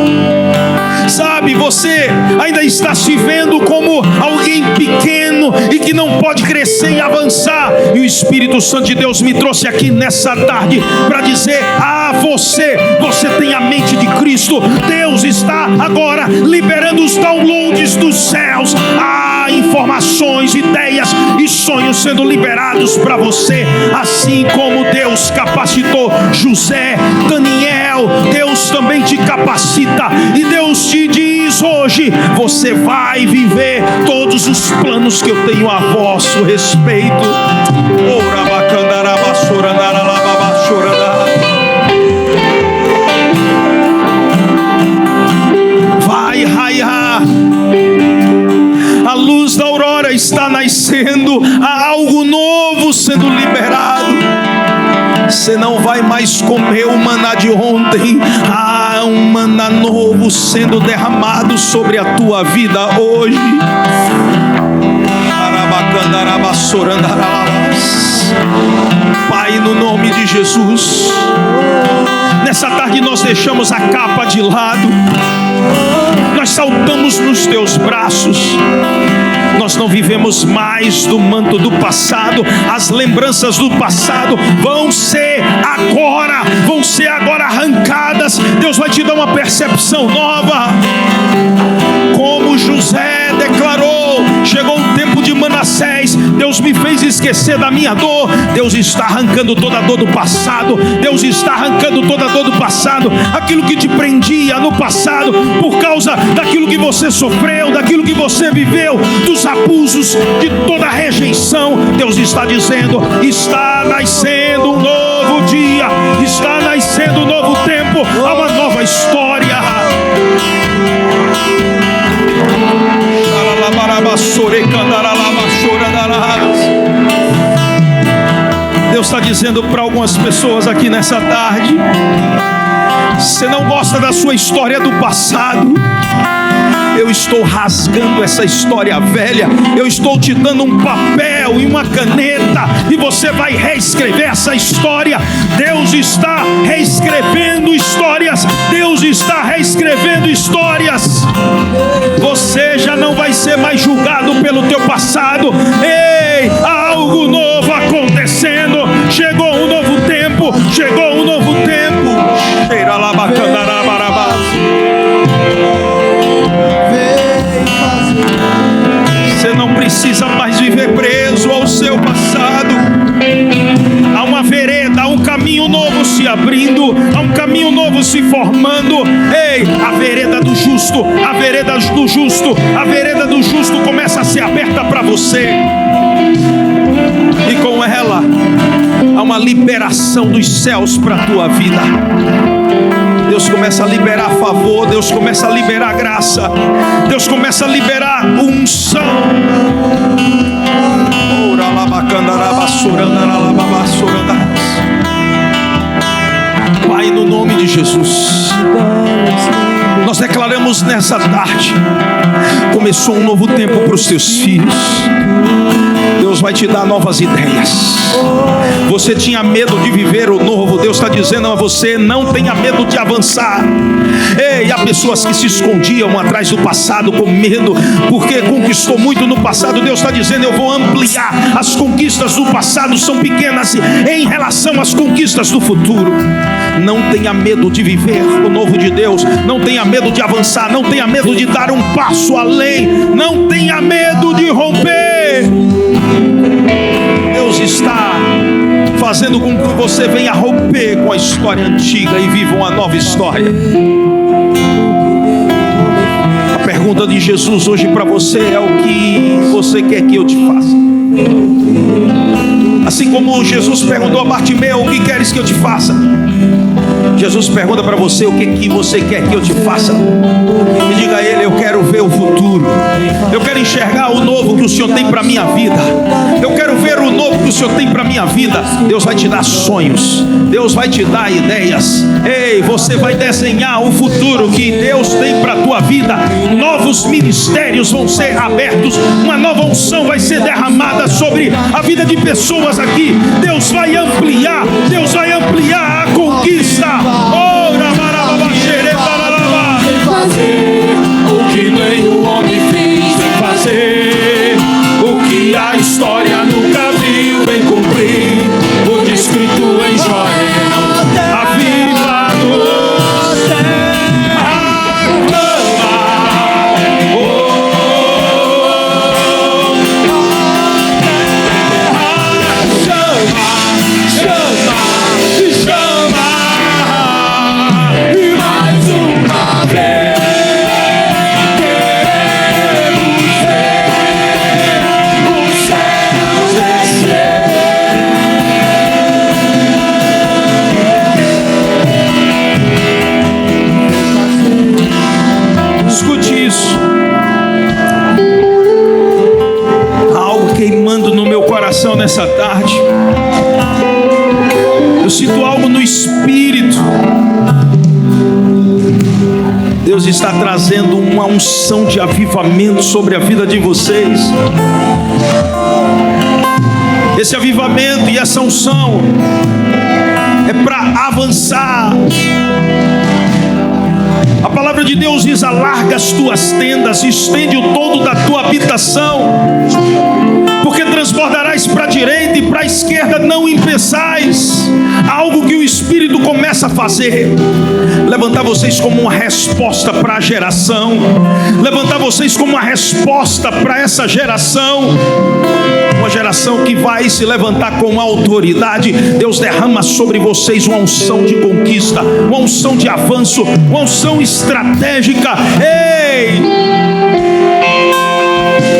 S1: Sabe, você ainda está se vendo como alguém pequeno e que não pode crescer e avançar. E o Espírito Santo de Deus me trouxe aqui nessa tarde para dizer a você: você tem a mente de Cristo. Deus está agora liberando os downloads dos céus. Há informações, ideias e sonhos sendo liberados para você. Assim como Deus capacitou José, Daniel, Deus também te capacita. E Deus te diz hoje: você vai viver todos os planos que eu tenho a vosso respeito. Vai raiar, a luz da aurora está nascendo, há algo novo sendo liberado. Você não vai mais comer o maná de ontem. Há um maná novo sendo derramado sobre a tua vida hoje. Pai, no nome de Jesus, nessa tarde nós deixamos a capa de lado, nós saltamos nos teus braços. Nós não vivemos mais do manto do passado. As lembranças do passado vão ser agora arrancadas. Deus vai te dar uma percepção nova. Como José declarou: chegou o tempo de Manassés, Deus me fez esquecer da minha dor. Deus está arrancando toda a dor do passado. Deus está arrancando toda a dor do passado. Aquilo que te prendia no passado, por causa daquilo que você sofreu, daquilo que você viveu, dos abusos, de toda a rejeição. Deus está dizendo: está nascendo um novo dia, está nascendo um novo tempo, há uma nova história. Deus está dizendo para algumas pessoas aqui nessa tarde: você não gosta da sua história do passado? Eu estou rasgando essa história velha. Eu estou te dando um papel e uma caneta, e você vai reescrever essa história. Deus está reescrevendo histórias. Deus está reescrevendo histórias. Você já não vai ser mais julgado pelo teu passado. Ei, há algo novo acontecendo. Chegou um novo tempo. Chegou um novo tempo. Você não precisa mais viver preso ao seu passado. Há uma vereda, há um caminho novo se abrindo, há um caminho novo se formando. Ei, a vereda do justo, a vereda do justo, a vereda do justo começa a ser aberta para você. E com ela há uma liberação dos céus para a tua vida. Deus começa a liberar favor, Deus começa a liberar graça, Deus começa a liberar unção. Pai, no nome de Jesus, nós declaramos nessa tarde: começou um novo tempo para os teus filhos. Deus vai te dar novas ideias. Você tinha medo de viver o novo. Deus está dizendo a você: não tenha medo de avançar. Ei, há pessoas que se escondiam atrás do passado com medo, porque conquistou muito no passado, Deus está dizendo: eu vou ampliar. As conquistas do passado são pequenas em relação às conquistas do futuro. Não tenha medo de viver o novo de Deus. Não tenha medo de avançar. Não tenha medo de dar um passo além. Não tenha medo de romper. Deus está fazendo com que você venha romper com a história antiga e viva uma nova história. A pergunta de Jesus hoje para você é: o que você quer que eu te faça? Assim como Jesus perguntou a Bartimeu: o que queres que eu te faça? Jesus pergunta para você: o que você quer que eu te faça? E diga a Ele: eu quero ver o futuro. Eu quero enxergar o novo que o Senhor tem para a minha vida. Eu quero ver o novo que o Senhor tem para a minha vida. Deus vai te dar sonhos. Deus vai te dar ideias. Ei, você vai desenhar o futuro que Deus tem para a tua vida. Novos ministérios vão ser abertos. Uma nova unção vai ser derramada sobre a vida de pessoas aqui. Deus vai ampliar. Deus vai ampliar a conquista.
S2: Fazer o que nenhum homem fez, vem fazer o que a história nunca viu, vem cumprir o descrito em Joel. Aviva-nos,
S1: nessa tarde, eu sinto algo no Espírito. Deus está trazendo uma unção de avivamento sobre a vida de vocês. Esse avivamento e essa unção é para avançar. A palavra de Deus diz: alarga as tuas tendas, estende o todo da tua habitação, porque transbordarás para a direita e para a esquerda, não impeçais. Algo que o Espírito começa a fazer: levantar vocês como uma resposta para a geração, levantar vocês como uma resposta para essa geração, uma geração que vai se levantar com autoridade. Deus derrama sobre vocês uma unção de conquista, uma unção de avanço, uma unção estratégica. Ei!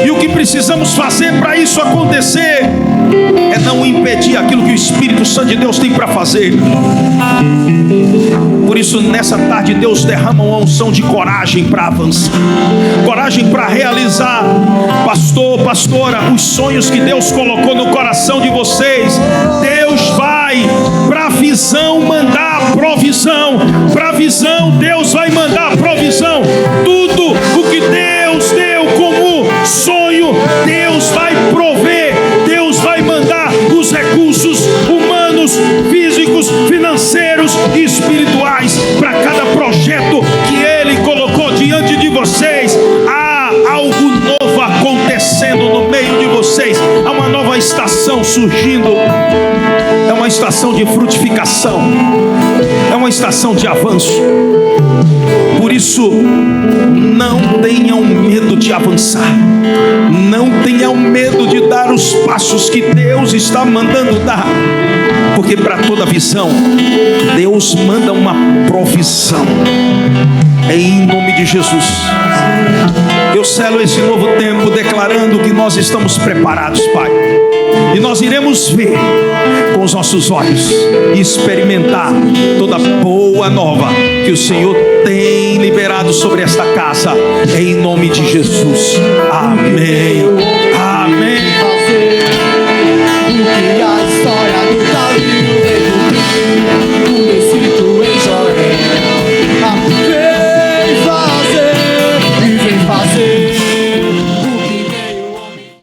S1: E o que precisamos fazer para isso acontecer é não impedir aquilo que o Espírito Santo de Deus tem para fazer. Por isso, nessa tarde, Deus derrama uma unção de coragem para avançar, coragem para realizar, pastor, pastora, os sonhos que Deus colocou no coração de vocês. Deus vai para a visão mandar provisão. Para a visão, Deus vai mandar provisão. Tudo o que Deus deu como sonho, Deus vai prover. Deus vai mandar os recursos humanos, físicos, financeiros e espirituais para cada projeto que Ele colocou diante de vocês. Há algo novo acontecendo no meio de vocês. Há uma nova estação surgindo. É uma estação de frutificação, é uma estação de avanço. Por isso, não tenham medo de avançar, não tenham medo de dar os passos que Deus está mandando dar, porque para toda visão, Deus manda uma provisão. Em nome de Jesus, eu selo esse novo tempo declarando que nós estamos preparados, Pai, e nós iremos ver com os nossos olhos e experimentar toda boa nova que o Senhor tem liberado sobre esta casa, em nome de Jesus. Amém. Amém.